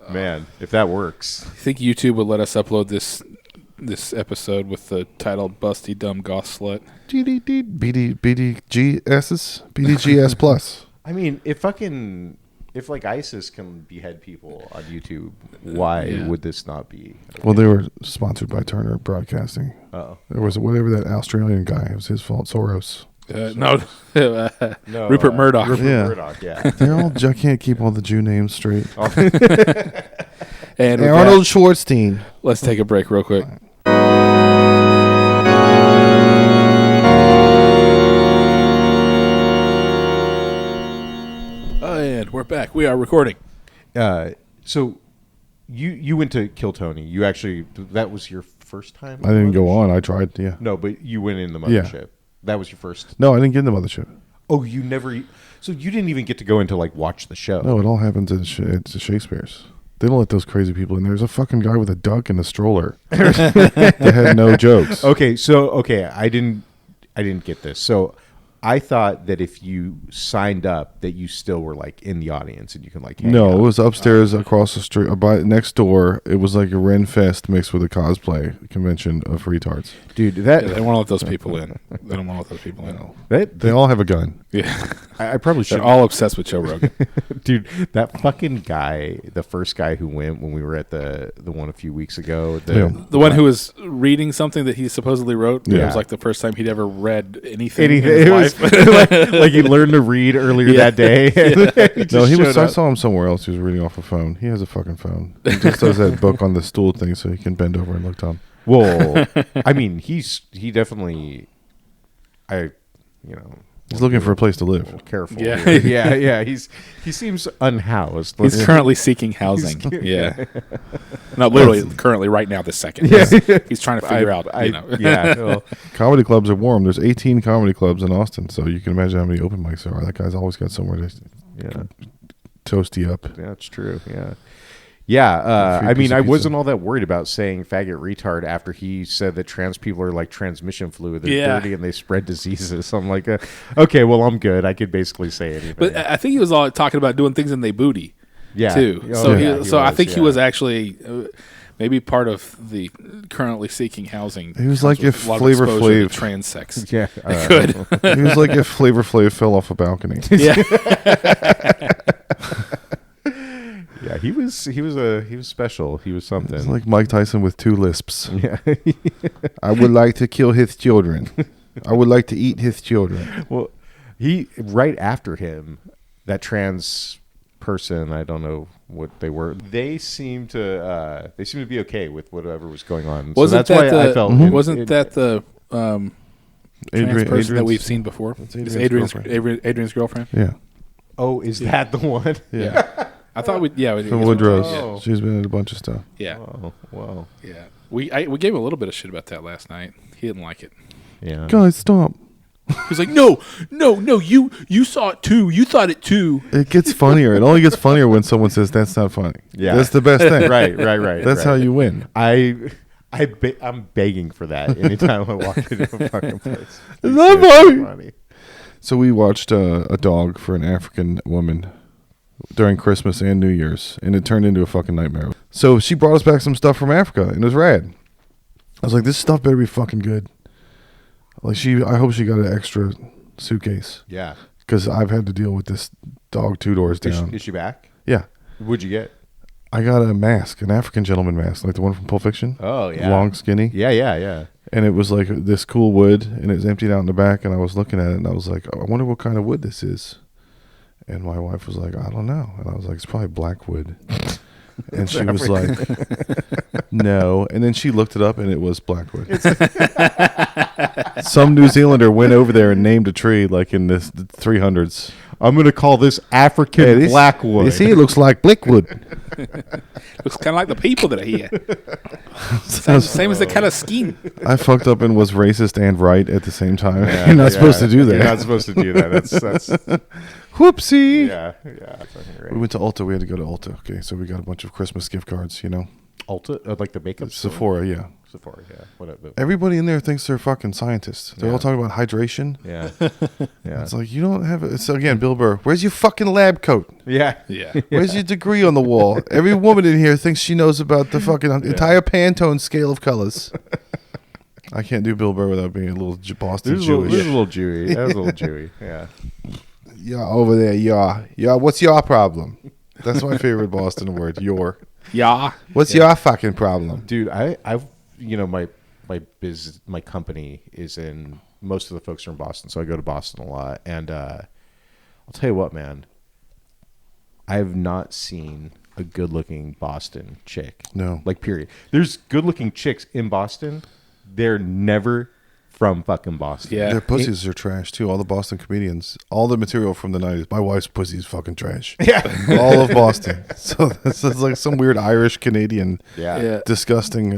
Man, if that works. I think YouTube would let us upload this episode with the title "Busty Dumb Goth Slut." BDGS plus. I mean, if like ISIS can behead people on YouTube, why would this not be? Okay? Well, they were sponsored by Turner Broadcasting. Oh, There was whatever that Australian guy. It was his fault. Soros. No, Rupert Murdoch. Rupert Murdoch, yeah. They're all. I can't keep all the Jew names straight. And Arnold Schwarzenegger. let's take a break real quick. And we're back. We are recording. So you went to Kill Tony. You actually, that was your first time? I didn't go on. I tried. Yeah. No, but you went in the mothership. Yeah. That was your first. No, I didn't get in the mothership. Oh, you never. So you didn't even get to go into like watch the show. No, it all happens at Shakespeare's. They don't let those crazy people in. There's a fucking guy with a duck and a stroller that had no jokes. Okay, I didn't get this. So I thought that if you signed up, that you still were like in the audience and you can like hang No, out. it was upstairs across the street, next door. It was like a Ren Fest mixed with a cosplay convention of retards. Dude. They don't want to let those people in. They don't want to let those people in. They all have a gun. Yeah, I probably should. they're all obsessed with Joe Rogan. Dude, that fucking guy, the first guy who went when we were at the one a few weeks ago. Yeah. The one who was reading something that he supposedly wrote. Yeah. It was like the first time he'd ever read anything in It his was life. like he learned to read earlier that day. No, he was. I saw him somewhere else. He was reading off a phone. He has a fucking phone. He just does that book on the stool thing so he can bend over and look dumb. Well, I mean, he definitely, He's looking for a place to live. careful. Yeah. yeah. He seems unhoused. He's currently seeking housing. Yeah. No, literally, currently, right now, this second. He's trying to figure out, Yeah. Well, Comedy clubs are warm. There's 18 comedy clubs in Austin, so you can imagine how many open mics there are. That guy's always got somewhere to toast you up. yeah, that's true. Yeah. Yeah, Free I piece mean, of I pizza. wasn't all that worried about saying faggot retard after he said that trans people are like transmission fluid. They're dirty and they spread diseases. I'm like, okay, well, I'm good. I could basically say anything. But I think he was all talking about doing things in they booty, too. Oh, So, yeah, so I was, think he was actually maybe part of the currently seeking housing. He was comes like with if a lot of Flavor exposure to Flav- trans sex. Yeah. Good. He was like if Flavor Flav fell off a balcony. Yeah. Yeah, he was special. He was something. It's like Mike Tyson with 2 lisps. Yeah. I would like to kill his children. I would like to eat his children. Well, he right after him, that trans person, I don't know what they were. They seemed to be okay with whatever was going on. Wasn't so that's that why the, I felt wasn't that the trans person that we've seen before? It's It's Adrian's Adrian's girlfriend. Yeah. Oh, is that the one? Yeah. I thought we From Woodrow's. Oh. She's been in a bunch of stuff. Yeah. Oh, wow. Yeah. We gave him a little bit of shit about that last night. He didn't like it. Yeah. Guys, stop. He's like, no, you saw it too. You thought it too. It gets funnier. It only gets funnier when someone says that's not funny. Yeah. That's the best thing. Right. That's right. how you win. I'm begging for that anytime I walk into a fucking place. It's not funny. So we watched a dog for an African woman during Christmas and New Year's, and it turned into a fucking nightmare. So she brought us back some stuff from Africa, and it was rad. I was like, this stuff better be fucking good. Like I hope she got an extra suitcase, Yeah. because I've had to deal with this dog 2 doors down. Is she back? Yeah. What'd you get? I got a mask, an African gentleman mask, like the one from Pulp Fiction. Oh, yeah. Long, skinny. Yeah. And it was like this cool wood, and it was emptied out in the back, and I was looking at it, and I was like, I wonder what kind of wood this is. And my wife was like, I don't know. And I was like, it's probably black wood. And she was like, no. And then she looked it up, and it was Blackwood. Some New Zealander went over there and named a tree like in the 300s. I'm going to call this African Blackwood. You see, it looks like Blackwood. Looks kind of like the people that are here. Same as the color skin. I fucked up and was racist and right at the same time. You're not supposed to do that. You're not supposed to do that. That's Whoopsie. yeah. That's fucking great. We went to Ulta. We had to go to Ulta. Okay, so we got a bunch of Christmas gift cards, Ulta, like the makeup store? Sephora, yeah. Sephora, yeah. Whatever. Everybody in there thinks they're fucking scientists. They're all talking about hydration. Yeah. Yeah. It's like, you don't have it. So again, Bill Burr, where's your fucking lab coat? Yeah. Where's your degree on the wall? Every woman in here thinks she knows about the fucking entire Pantone scale of colors. I can't do Bill Burr without being a little Boston Jewish. There's a little Jewy. That was a little Jewy. Yeah. Yeah, over there, yeah. What's your problem? That's my favorite Boston word, your. Yeah. What's your fucking problem? Dude, I've my company is in, most of the folks are in Boston, so I go to Boston a lot. And I'll tell you what, man, I have not seen a good looking Boston chick. No. Like, period. There's good looking chicks in Boston. They're never from fucking Boston. Yeah. Their pussies are trash too. All the Boston comedians, all the material from the 90s. My wife's pussy is fucking trash. Yeah. All of Boston. So that's like some weird Irish Canadian, Yeah. disgusting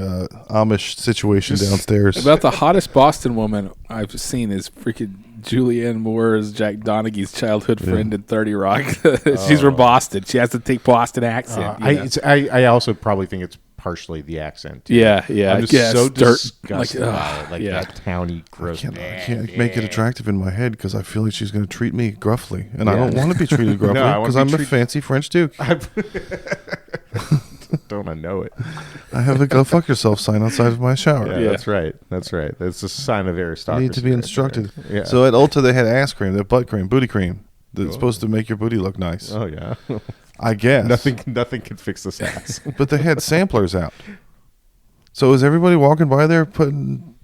Amish situation downstairs. About the hottest Boston woman I've seen is freaking Julianne Moore as Jack Donaghy's childhood friend in 30 Rock. She's from Boston. She has to take Boston accent. I also probably think it's partially the accent. Too. Yeah. I'm just so disgusted by it. Like that towny, I gross. can't make it attractive in my head because I feel like she's going to treat me gruffly, and I don't want to be treated gruffly because I'm a fancy French Duke. Don't I know it? I have a "go fuck yourself" sign outside of my shower. Yeah, that's right. That's a sign of aristocracy. You need to be instructed. Yeah. So at Ulta they had ass cream, their butt cream, booty cream. That's supposed to make your booty look nice. Oh yeah. I guess. Nothing can fix this ass. But they had samplers out. So is everybody walking by there putting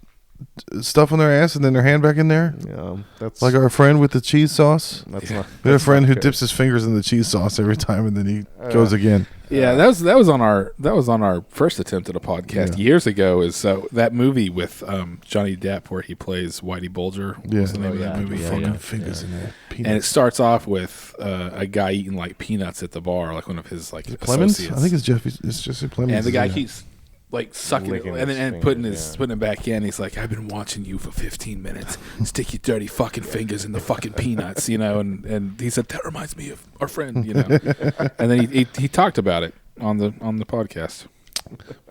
stuff on their ass and then their hand back in there? Yeah, that's Like our friend with the cheese sauce? that's not. We had a friend who good. dips his fingers in the cheese sauce every time and then he goes again. Yeah, that was on our first attempt at a podcast years ago. Is that movie with Johnny Depp where he plays Whitey Bulger? Yeah. What's the name of that movie? Fucking fingers in there. And it starts off with a guy eating like peanuts at the bar, like one of his like Clemens? associates. I think it's Jesse Clemens. And the guy keeps like sucking it Licking and his then putting fingers, putting it back in. He's like, I've been watching you for 15 minutes. Stick your dirty fucking fingers in the fucking peanuts, and he said that reminds me of our friend, And then he talked about it on the podcast.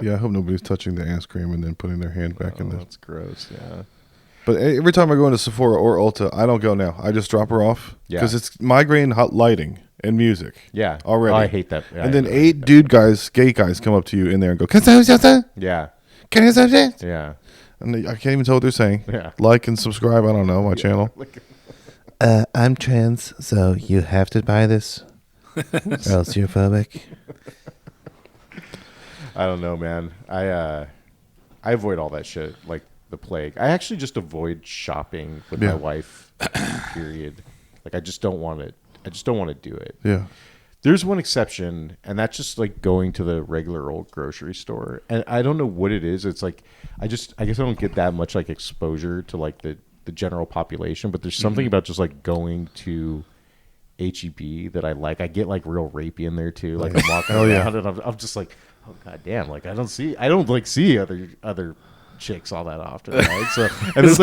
Yeah, I hope nobody's touching the ass cream and then putting their hand back in there. That's gross. Yeah. But every time I go into Sephora or Ulta, I don't go now. I just drop her off Yeah. because it's migraine, hot lighting, and music. Yeah. Already. Oh, I hate that. Yeah, And then I 8 hate gay guys come up to you in there and go, "Can I have something? that. Yeah. Can I have something?" Yeah. And I can't even tell what they're saying. Yeah. Like and subscribe. I don't know my channel. I'm trans, so you have to buy this, or else you're phobic. I don't know, man. I avoid all that shit like the plague. I actually just avoid shopping with my wife. Period. Like I just don't want it. I just don't want to do it. Yeah. There's one exception, and that's just like going to the regular old grocery store. And I don't know what it is. It's like I guess I don't get that much like exposure to like the general population, but there's something about just like going to HEB that I like. I get like real rapey in there too. Like I'm walking around and I'm just like, oh god damn, like I don't see other chicks all that often, right? So and there's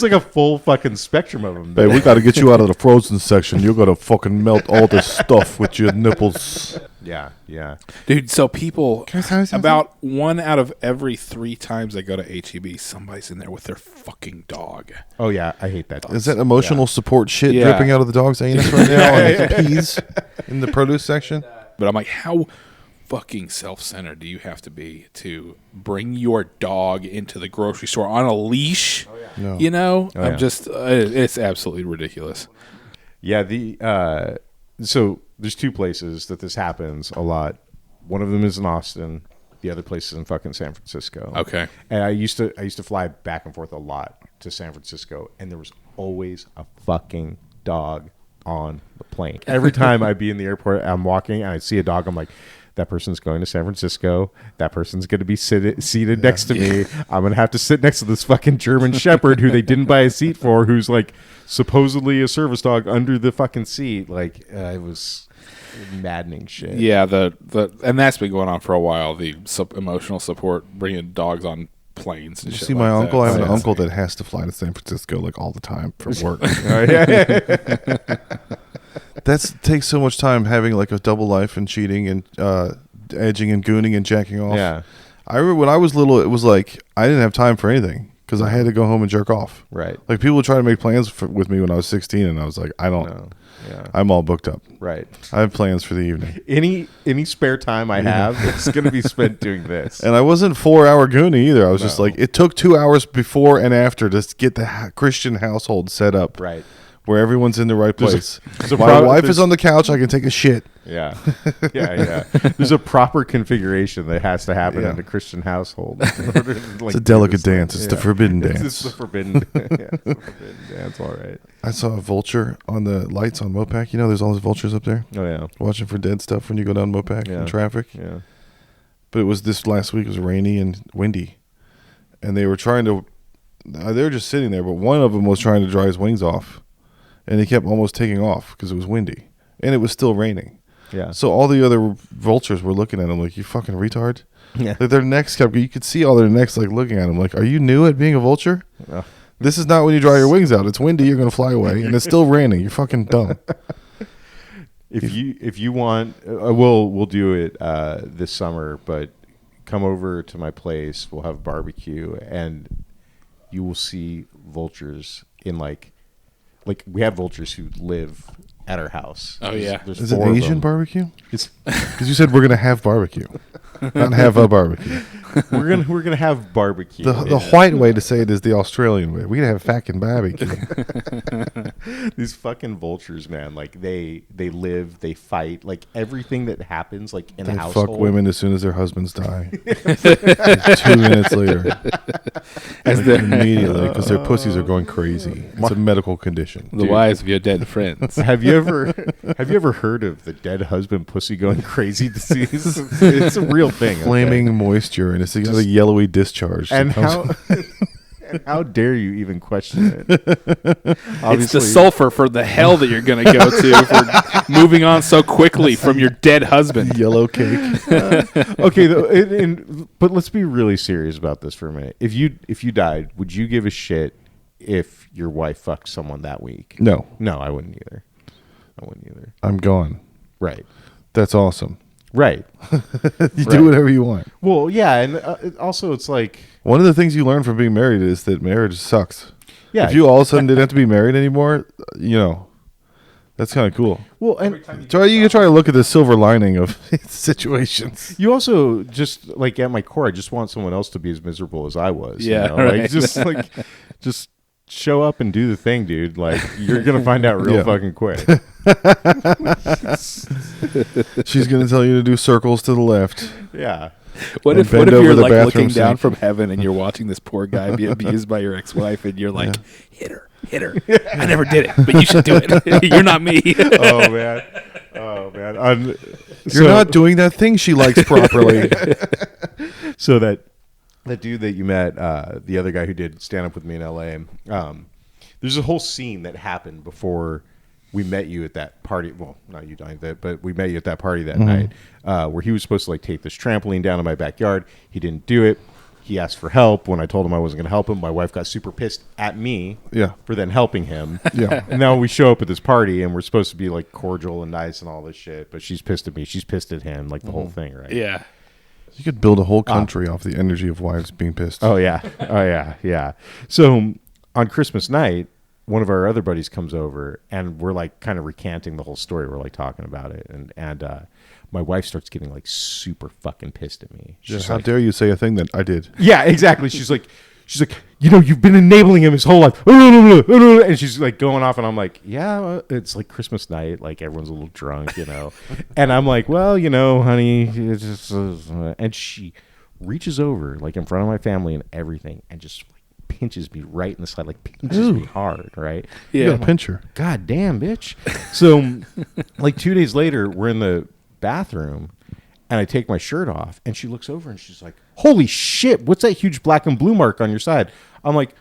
like a full fucking spectrum of them. Hey, we got to get you out of the frozen section. You're gonna fucking melt all this stuff with your nipples. Yeah. Dude, so people, Can I tell you something? about 1 out of every 3 times I go to HEB, somebody's in there with their fucking dog. Oh yeah, I hate that. Is that emotional support shit Yeah. dripping out of the dog's anus right now? On the peas in the produce section? But I'm like, how fucking self-centered do you have to be to bring your dog into the grocery store on a leash? No. I'm just, it's absolutely ridiculous. Yeah, so there's 2 places that this happens a lot. One of them is in Austin. The other place is in fucking San Francisco. Okay. And I used to fly back and forth a lot to San Francisco, and there was always a fucking dog on the plane. Every time I'd be in the airport, I'm walking, and I'd see a dog. I'm like, That person's going to San Francisco. That person's going to be seated next to me. I'm going to have to sit next to this fucking German Shepherd who they didn't buy a seat for, who's like supposedly a service dog under the fucking seat. Like it was maddening shit. Yeah, and that's been going on for a while. The emotional support, bringing dogs on planes and shit. See, like my that. uncle, I have an Yeah. uncle that has to fly to San Francisco like all the time for work. That takes so much time having like a double life and cheating and edging and gooning and jacking off. Yeah. I remember when I was little, it was like I didn't have time for anything because I had to go home and jerk off. Right. Like people would try to make plans with me when I was 16, and I was like, I don't. No. Yeah. I'm all booked up. Right. I have plans for the evening. Any spare time I have, it's going to be spent doing this. And I wasn't 4-hour goonie either. I was just like, it took 2 hours before and after to get the Christian household set up. Right. Where everyone's in the right place. there's My wife is on the couch. I can take a shit. Yeah. Yeah. There's a proper configuration that has to happen in a Christian household. In order to, like, It's a delicate dance. It's the forbidden dance. It's the forbidden, it's the forbidden dance. All right. I saw a vulture on the lights on Mopac. You know, there's all those vultures up there Oh yeah. watching for dead stuff when you go down Mopac in traffic. Yeah. But it was this last week. It was rainy and windy, and they were trying to. They were just sitting there, but one of them was trying to dry his wings off, and he kept almost taking off because it was windy and it was still raining. Yeah. So all the other vultures were looking at him like, "You fucking retard." Yeah. Like their necks kept. You could see all their necks like looking at him like, "Are you new at being a vulture? Oh. This is not when you dry your wings out. It's windy. You're gonna fly away, and it's still raining. You're fucking dumb." If you want, we'll do it this summer. But come over to my place. We'll have barbecue, and you will see vultures in like we have vultures who live at our house. Oh, yeah. There's Is it 4 of Asian them. barbecue? It's Because you said we're gonna have barbecue, not have a barbecue. we're gonna have barbecue. The white way to say it is the Australian way. We're gonna have fucking barbecue. These fucking vultures, man. Like they live, they fight. like everything that happens, like in They a household. fuck women as soon as their husbands die. Like 2 minutes later, immediately, because their pussies are going crazy. It's a medical condition. The wives of your dead friends. Have you ever heard of the dead husband pussy going crazy disease? It's a real thing. okay? Flaming moisture, and it's got a yellowy discharge. And that comes- how and how dare you even question it? It's the sulfur for the hell that you're going to go to for moving on so quickly from your dead husband. yellow cake. Okay, but let's be really serious about this for a minute. If you died, would you give a shit if your wife fucked someone that week? No, I wouldn't either. I'm gone. Right. That's awesome. Right. You do whatever you want. Well, yeah, and also it's like, One of the things you learn from being married is that marriage sucks. yeah. If you all of a sudden didn't have to be married anymore, that's kind of cool. well, and You can try to look at the silver lining of situations. you also just like at my core, I just want someone else to be as miserable as I was. Yeah, Like right. just show up and do the thing, dude. Like you're gonna find out real Yeah. fucking quick. She's going to tell you to do circles to the left. Yeah. What And if bend over you're the like bathroom looking down sink. from heaven and you're watching this poor guy be abused by your ex-wife and you're like, hit her. I never did it, but you should do it. You're not me. Oh man. You're not doing that thing she likes properly. So that dude that you met, the other guy who did stand up with me in LA, there's a whole scene that happened before we met you at that party. Well, not you dying that, but we met you at that party that night, where he was supposed to like take this trampoline down in my backyard. He didn't do it. He asked for help. When I told him I wasn't going to help him, my wife got super pissed at me for then helping him. Yeah. And now we show up at this party and we're supposed to be like cordial and nice and all this shit, but she's pissed at me. She's pissed at him, like the whole thing, right? Yeah. You could build a whole country off the energy of wives being pissed. Oh yeah. So on Christmas night, one of our other buddies comes over and we're like kind of recanting the whole story. We're like talking about it, and my wife starts getting like super fucking pissed at me. She's How like, dare you say a thing that I did? yeah, exactly. She's like, you've been enabling him his whole life, and she's like going off, and I'm like, yeah, it's like Christmas night, like everyone's a little drunk, and I'm like, well, honey, it's just, and she reaches over like in front of my family and everything, and just pinches me right in the side, like pinches me hard, right? You Yeah. got a pincher. God damn, bitch. So like 2 days later, we're in the bathroom And I take my shirt off, and she looks over, and she's like, "Holy shit! What's that huge black and blue mark on your side?" I'm like,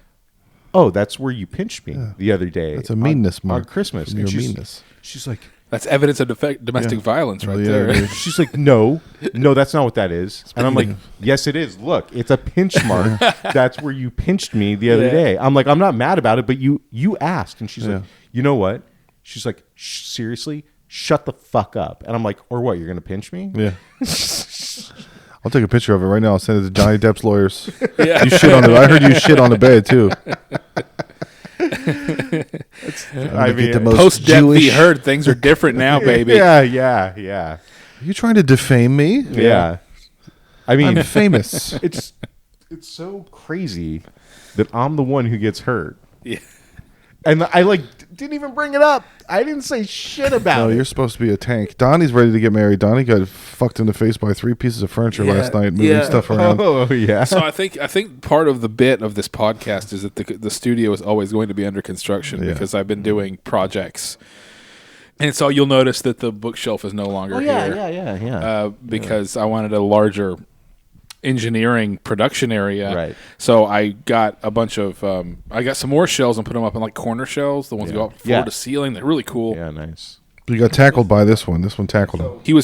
"Oh, that's where you pinched me the other day. That's a meanness on mark Christmas." from And your she's, meanness. she's like, That's evidence of domestic violence right there. it is. she's like, no, that's not what that is. And I'm like, yes, it is. Look, it's a pinch mark. That's where you pinched me the other day. I'm like, I'm not mad about it, but you asked. And she's like, you know what? She's like, seriously? Shut the fuck up. And I'm like, or what? You're going to pinch me? Yeah. I'll take a picture of it right now. I'll send it to Johnny Depp's lawyers. You shit on I heard you shit on the bed too. I mean, Post Depp v. Heard, things are different now, baby. yeah. Are you trying to defame me? Yeah. I mean, I'm famous. it's so crazy that I'm the one who gets hurt. Yeah. And I didn't even bring it up. I didn't say shit about No, it. you're supposed to be a tank. Donnie's ready to get married. Donnie got fucked in the face by 3 pieces of furniture last night, moving stuff around. Oh yeah. So I think part of the bit of this podcast is that the studio is always going to be under construction because I've been doing projects, and so you'll notice that the bookshelf is no longer here. Yeah. Because I wanted a larger engineering production area. Right. So I got a bunch of I got some more shelves and put them up in like corner shelves, the ones that go up floor to ceiling. They're really cool. Yeah, nice. You got tackled by this one. This one tackled him. We were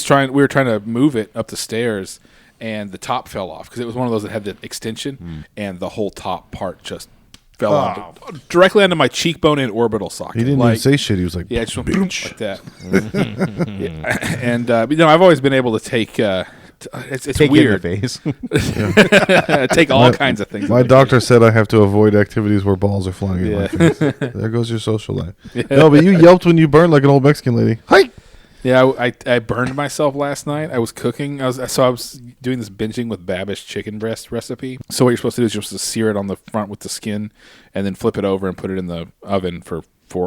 trying to move it up the stairs, and the top fell off because it was one of those that had the extension, and the whole top part just fell directly onto my cheekbone and orbital socket. He didn't even say shit. He was like, yeah, it just went boom, like that. And I've always been able to take. It's Take weird. in the face. Take all kinds of things. My doctor said I have to avoid activities where balls are flying in my face. There goes your social life. No, but you yelped when you burned like an old Mexican lady. Hi. Yeah, I burned myself last night. I was cooking. I was doing this binging with Babish chicken breast recipe. So what you're supposed to do is you're supposed to sear it on the front with the skin, and then flip it over and put it in the oven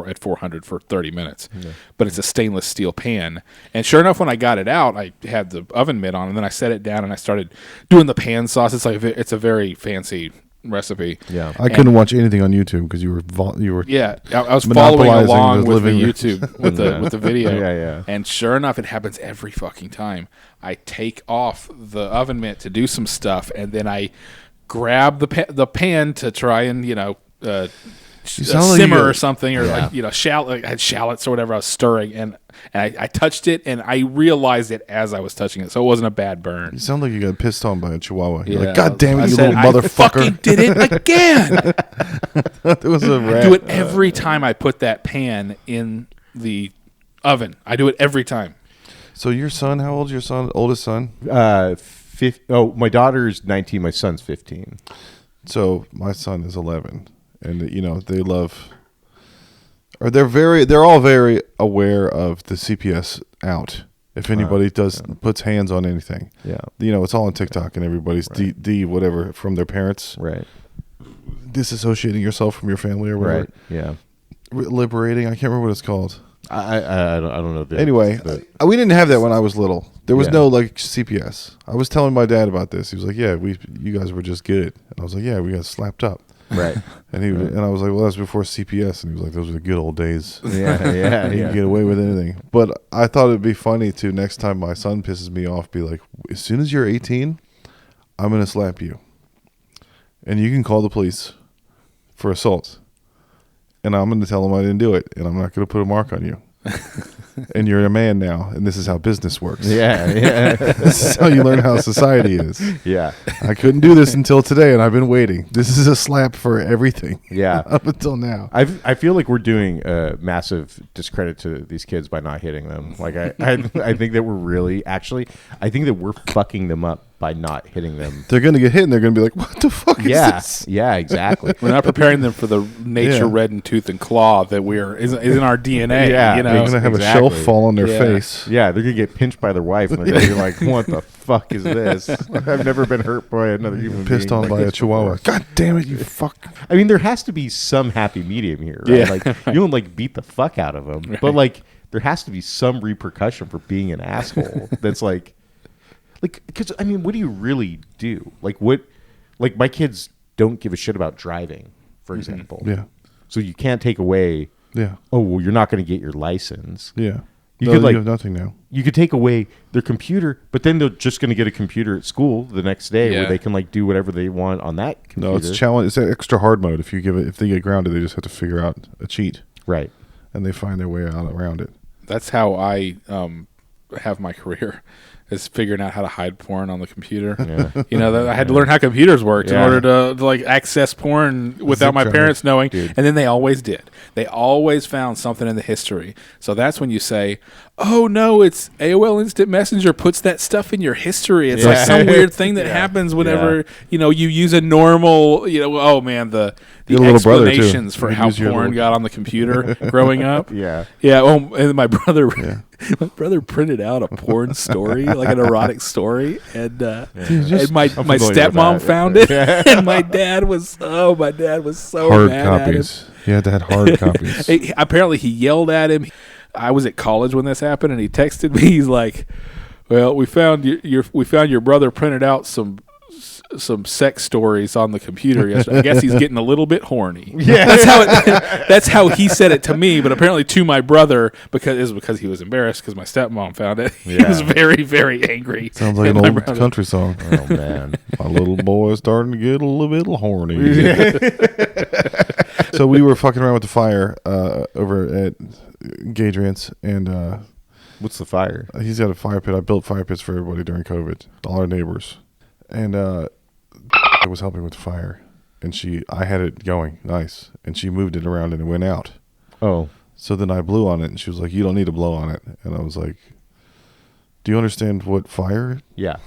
at 400 for 30 minutes. Yeah. But it's a stainless steel pan. And sure enough, when I got it out, I had the oven mitt on, and then I set it down and I started doing the pan sauce. It's a very fancy recipe. Yeah, I couldn't watch anything on YouTube because you were. Yeah, I was following along with the YouTube with the video. Yeah. And sure enough, it happens every fucking time. I take off the oven mitt to do some stuff, and then I grab the pan to try and simmer or something, or I had shallots or whatever I was stirring, and I touched it, and I realized it as I was touching it, so it wasn't a bad burn. You sound like you got pissed on by a chihuahua. You're like, God damn it, you little motherfucker. I fucking did it again. It was a rat. I do it every time I put that pan in the oven. I do it every time. So your son, how old is your son? Oldest son? My daughter's 19, my son's 15. So my son is 11. And they love, or they're all very aware of the CPS out. If anybody puts hands on anything, it's all on TikTok, and everybody's D whatever from their parents, right? Disassociating yourself from your family or whatever, right? Yeah, liberating. I can't remember what it's called. I don't know. Anyway, we didn't have that when I was little. There was no CPS. I was telling my dad about this. He was like, "Yeah, you guys were just good," and I was like, "Yeah, we got slapped up." Right. And I was like, well, that's before CPS. And he was like, those were the good old days. Yeah. You can get away with anything. But I thought it'd be funny to, next time my son pisses me off, be like, as soon as you're 18, I'm going to slap you. And you can call the police for assault. And I'm going to tell them I didn't do it. And I'm not going to put a mark on you. And you're a man now, and this is how business works. Yeah. This is how you learn how society is. Yeah. I couldn't do this until today, and I've been waiting. This is a slap for everything. Yeah. Up until now. I feel like we're doing a massive discredit to these kids by not hitting them. Like I think that we're really I think that we're fucking them up by not hitting them. They're going to get hit, and they're going to be like, what the fuck is this? Yeah, exactly. We're not preparing them for the nature red in tooth and claw that is in our DNA. Yeah, they're going to have a shelf fall on their face. Yeah, they're going to get pinched by their wife, and they're going to be like, what the fuck is this? I've never been hurt by another human being. Pissed on by a chihuahua. God damn it, you fuck. I mean, there has to be some happy medium here, right? Yeah. Like, you don't, beat the fuck out of them, but, there has to be some repercussion for being an asshole that's, because, I mean, what do you really do? My kids don't give a shit about driving, for example. Yeah. So you can't take away, yeah. oh, well, you're not going to get your license. Yeah. You No, could you have nothing now. you could take away their computer, but then they're just going to get a computer at school the next day Yeah. where they can like do whatever they want on that computer. No, it's challenge. It's that extra hard mode. If they get grounded, they just have to figure out a cheat, Right. and they find their way out around it. That's how I have my career, is figuring out how to hide porn on the computer. Yeah. You know, I had to learn how computers worked in Yeah. order to like access porn without my drive. parents knowing. Dude. And then they always did. They always found something in the history. So that's when you say, "Oh no, it's AOL Instant Messenger puts that stuff in your history." It's like Yeah. some weird thing that Yeah. happens whenever you use a normal. Oh man, the Your little brother, too. explanations for You how use your porn little- got on the computer growing up. Yeah. Yeah. Oh, and my brother, my brother printed out a porn story, like an erotic story, and my familiar with stepmom that. found it, and my dad was so Hard mad copies. You had to have hard copies. at him. Apparently, he yelled at him. I was at college when this happened, and he texted me. He's like, "Well, we found your brother printed out some sex stories on the computer yesterday. I guess he's getting a little bit horny." Yeah, that's how he said it to me. But apparently to my brother, because he was embarrassed because my stepmom found it. He Yeah. was very, very angry. Sounds like at an my old brother. country song. Oh man. My little boy's starting to get a little bit horny. So we were fucking around with the fire over at Gadrian's, and What's the fire? he's got a fire pit. I built fire pits for everybody during COVID, all our neighbors, and I was helping with the fire, and I had it going nice, and she moved it around and it went out. Oh. So then I blew on it, and she was like, "You don't need to blow on it," and I was like, "Do you understand what fire Yeah.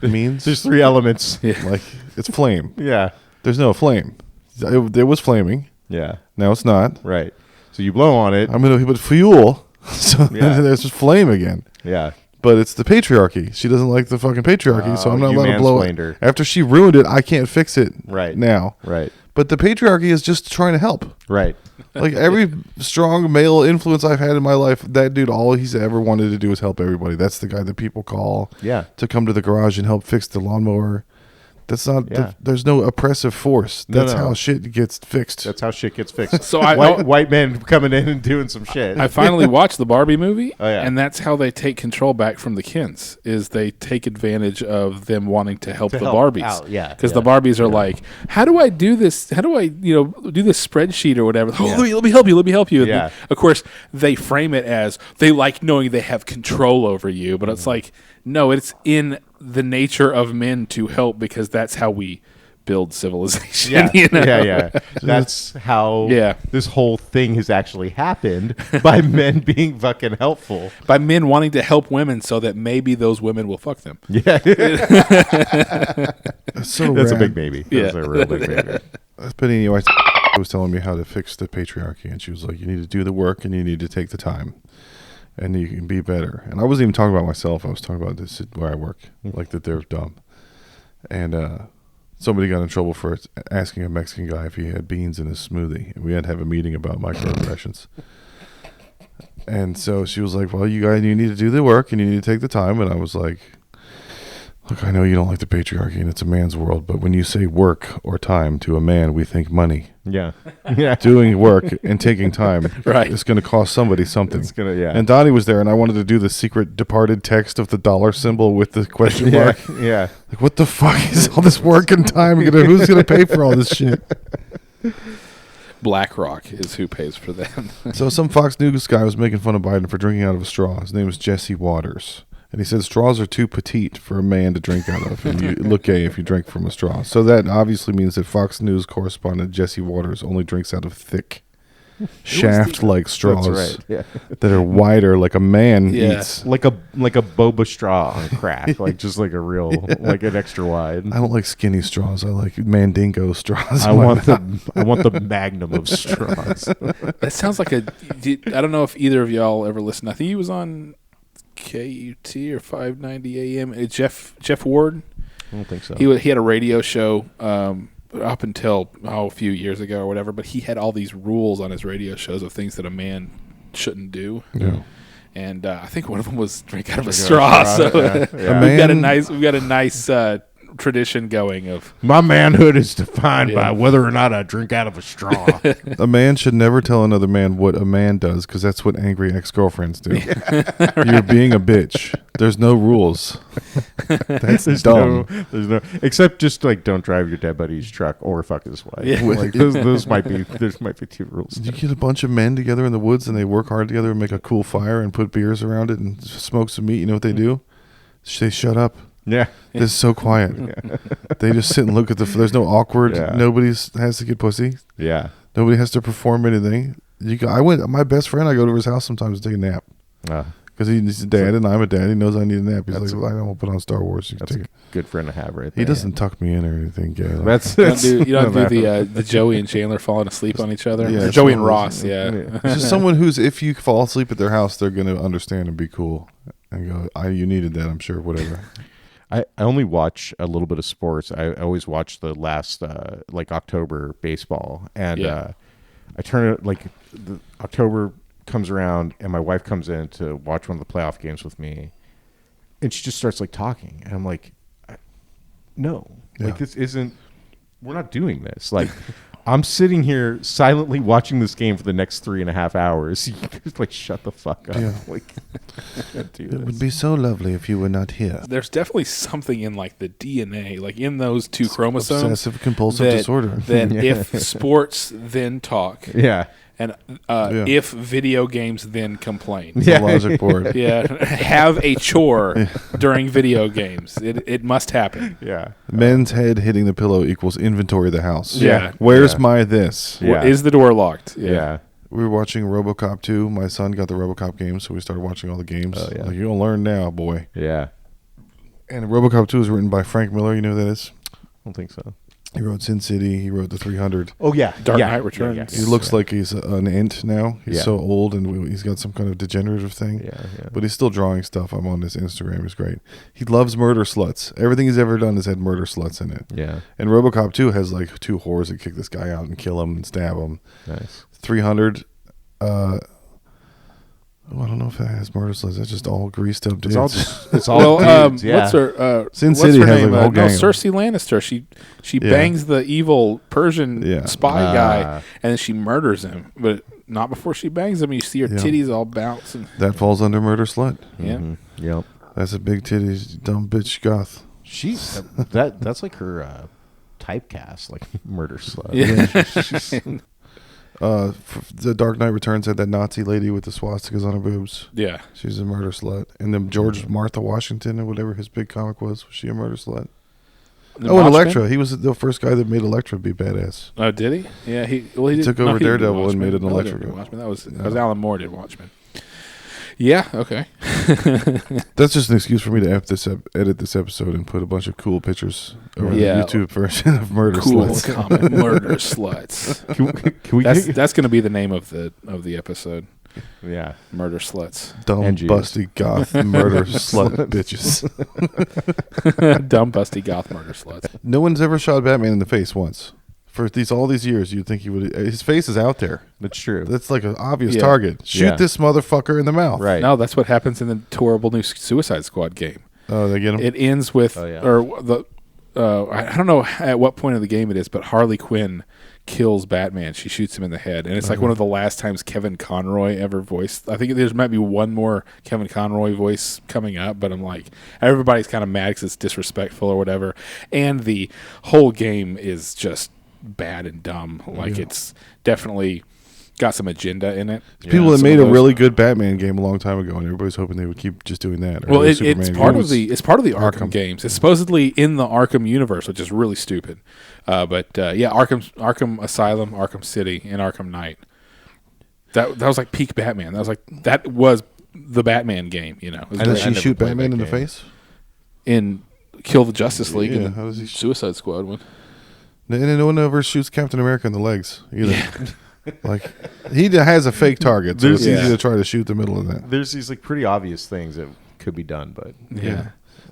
means?" There's 3 elements. Like, it's flame. Yeah. There's no flame. It was flaming. Yeah. Now it's not. Right. So you blow on it. I'm going to put fuel. So Yeah. there's just flame again. Yeah. But it's the patriarchy. She doesn't like the fucking patriarchy, so I'm not you allowed to blow mansplained it. her. After she ruined it, I can't fix it Right. now. Right. But the patriarchy is just trying to help. Right. Like every strong male influence I've had in my life, that dude, all he's ever wanted to do is help everybody. That's the guy that people call Yeah. to come to the garage and help fix the lawnmower. That's not. Yeah. There's no oppressive force. That's No. how shit gets fixed. That's how shit gets fixed. So white men coming in and doing some shit. I finally watched the Barbie movie, Oh, yeah. and that's how they take control back from the Kens. Is they take advantage of them wanting to help the help Barbies. out, yeah, because yeah. the Barbies are like, "How do I do this? How do I, do this spreadsheet or whatever? Oh, Yeah. let me help you. Let me help you." And Yeah. then, of course, they frame it as they like knowing they have control over you, but it's like, no, it's in the nature of men to help because that's how we build civilization. Yeah, you know? yeah. That's how Yeah. this whole thing has actually happened by men being fucking helpful. By men wanting to help women so that maybe those women will fuck them. Yeah, That's so that's a rad. big baby. That's Yeah. a real big baby. But anyway, was telling me how to fix the patriarchy, and she was like, "You need to do the work, and you need to take the time, and you can be better." And I wasn't even talking about myself. I was talking about this where I work, like that they're dumb. And somebody got in trouble for asking a Mexican guy if he had beans in his smoothie, and we had to have a meeting about microaggressions. And so she was like, "Well, you need to do the work, and you need to take the time." And I was like, "Look, I know you don't like the patriarchy, and it's a man's world, but when you say work or time to a man, we think money. Yeah, yeah. Doing work and taking time Right. is going to cost somebody something." It's gonna, yeah. And Donnie was there, and I wanted to do the secret departed text of the dollar symbol with the question Yeah, mark. yeah. Like, what the fuck is all this work and time? Who's going to pay for all this shit? BlackRock is who pays for them. So some Fox News guy was making fun of Biden for drinking out of a straw. His name was Jesse Waters. And he said straws are too petite for a man to drink out of, and you look gay if you drink from a straw. So that obviously means that Fox News correspondent Jesse Waters only drinks out of thick, shaft-like straws That's right. Yeah. that are wider, like a man Yeah. eats. Like a boba straw on crack, like just like a real, like an extra wide. I don't like skinny straws. I like mandingo straws. I want the magnum of straws. That sounds like I don't know if either of y'all ever listened. I think he was on KUT or 590 AM. Jeff Ward. I don't think so. He had a radio show up until a few years ago or whatever, but he had all these rules on his radio shows of things that a man shouldn't do. Yeah. And I think one of them was drink out of a straw. So Yeah, yeah. we've got a nice tradition going of My manhood is defined by whether or not I drink out of a straw. A man should never tell another man what a man does because that's what angry ex-girlfriends do. You're being a bitch. There's no rules. That's dumb. There's no, except just like don't drive your dead buddy's truck or fuck his wife. Yeah. Like those might be two rules. You get a bunch of men together in the woods and they work hard together and make a cool fire and put beers around it and smoke some meat. You know what they do? They shut up. Yeah. This is so quiet. They just sit and look at there's no awkward. Yeah. Nobody has to get pussy. Yeah. Nobody has to perform anything. My best friend, I go to his house sometimes to take a nap. Because he's a dad and I'm a dad. He knows I need a nap. He's like, well, I don't put on Star Wars. You That's take a it. good friend to have right there. He doesn't tuck me in or anything, gay. You don't do the Joey and Chandler falling asleep on each other. Yeah, Or Joey and Ross. Yeah. It's just someone who's, if you fall asleep at their house, they're going to understand and be cool and go, you needed that, I'm sure, whatever. I only watch a little bit of sports. I always watch the last like October baseball, and I turn it like October comes around, and my wife comes in to watch one of the playoff games with me, and she just starts like talking, and I'm like, no, like this isn't. We're not doing this. Like, I'm sitting here silently watching this game for the next 3.5 hours. You just like shut the fuck up. Yeah. Like, I can't do It this. would be so lovely if you were not here. There's definitely something in like the DNA, like in those two chromosomes. Obsessive compulsive disorder. That if sports then talk, Yeah. and if video games then complain, The logic board. have a chore during video games. It must happen. Yeah. Men's head hitting the pillow equals inventory of the house. Yeah. Where's my this? Yeah. Is the door locked? Yeah. We were watching RoboCop 2. My son got the RoboCop game, so we started watching all the games. Oh, yeah. Like, you're going to learn now, boy. Yeah. And RoboCop 2 is written by Frank Miller. You know who that is? I don't think so. He wrote Sin City. He wrote The 300. Oh, yeah. Dark Knight Returns. He looks like he's an ant now. He's Yeah. so old and he's got some kind of degenerative thing. Yeah. But he's still drawing stuff. I'm on his Instagram. It's great. He loves murder sluts. Everything he's ever done has had murder sluts in it. Yeah. And RoboCop 2 has like 2 whores that kick this guy out and kill him and stab him. Nice. 300. I don't know if that has murder sluts. That's just all greased up dudes. It's all dudes, yeah. What's her? Sin what's City her has name? like a whole gang. Cersei Lannister. She bangs the evil Persian spy guy, and then she murders him. But not before she bangs him. You see her titties all bounce. And, That falls under murder slut. yeah. Mm-hmm. Yep. That's a big titties, dumb bitch goth. She's that's like her typecast, like murder slut. Yeah. The Dark Knight Returns had that Nazi lady with the swastikas on her boobs. Yeah. She's a murder slut. And then George Martha Washington or whatever his big comic was she a murder slut? The and Watchmen? Elektra. He was the first guy that made Elektra be badass. Oh, did he? Yeah, he took over Daredevil and made an Elektra. That was Alan Moore did Watchmen. Yeah. Okay. That's just an excuse for me to edit this episode and put a bunch of cool pictures over the YouTube version of murder sluts. Common murder sluts. Can we That's going to be the name of the episode. Yeah. Murder sluts. Dumb, NGs. busty, goth, murder slut bitches. Dumb, busty, goth murder sluts. No one's ever shot Batman in the face once. For all these years, you'd think he would. His face is out there. That's true. That's like an obvious target. Shoot this motherfucker in the mouth. Right. No, that's what happens in the horrible new Suicide Squad game. Oh, they get him? It ends with, Oh, yeah. or the, I don't know at what point of the game it is, but Harley Quinn kills Batman. She shoots him in the head, and it's like one of the last times Kevin Conroy ever voiced. I think there might be one more Kevin Conroy voice coming up, but I'm like, everybody's kind of mad because it's disrespectful or whatever, and the whole game is just bad and dumb. Like it's definitely got some agenda in it. People that made a really good Batman game a long time ago, and everybody's hoping they would keep just doing that. Well, it's part of the Arkham games. It's supposedly in the Arkham universe, which is really stupid. But Arkham Asylum, Arkham City, and Arkham Knight. That was like peak Batman. That was the Batman game. You know, And does she shoot Batman in the face? In Kill the Justice League Yeah, and how does he Suicide Squad one. And no one ever shoots Captain America in the legs either. Like he has a fake target, so it's easy to try to shoot the middle of that. There's these like pretty obvious things that could be done, but Yeah.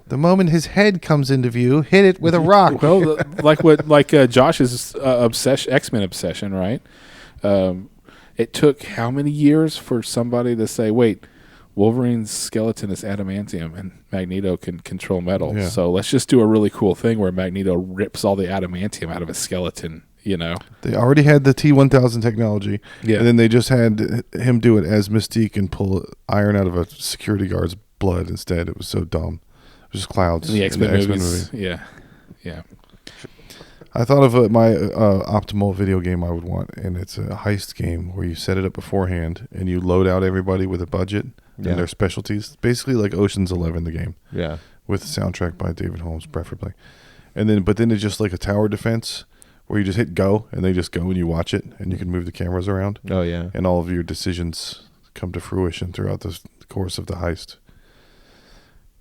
The moment his head comes into view, hit it with a rock. Well, like Josh's X-Men obsession, right? It took how many years for somebody to say, "Wait, Wolverine's skeleton is adamantium, and Magneto can control metal. Yeah. So let's just do a really cool thing where Magneto rips all the adamantium out of his skeleton. You know, They already had the T-1000 technology, Yeah. and then they just had him do it as Mystique and pull iron out of a security guard's blood instead. It was so dumb. It was just clouds. in the in X-Men movies. movie. Yeah. I thought of my optimal video game I would want, and it's a heist game where you set it up beforehand and you load out everybody with a budget Yeah. and their specialties. Basically like Ocean's 11, the game, Yeah. with the soundtrack by David Holmes, preferably. But then it's just like a tower defense where you just hit go and they just go and you watch it and you can move the cameras around Oh yeah. and all of your decisions come to fruition throughout the course of the heist.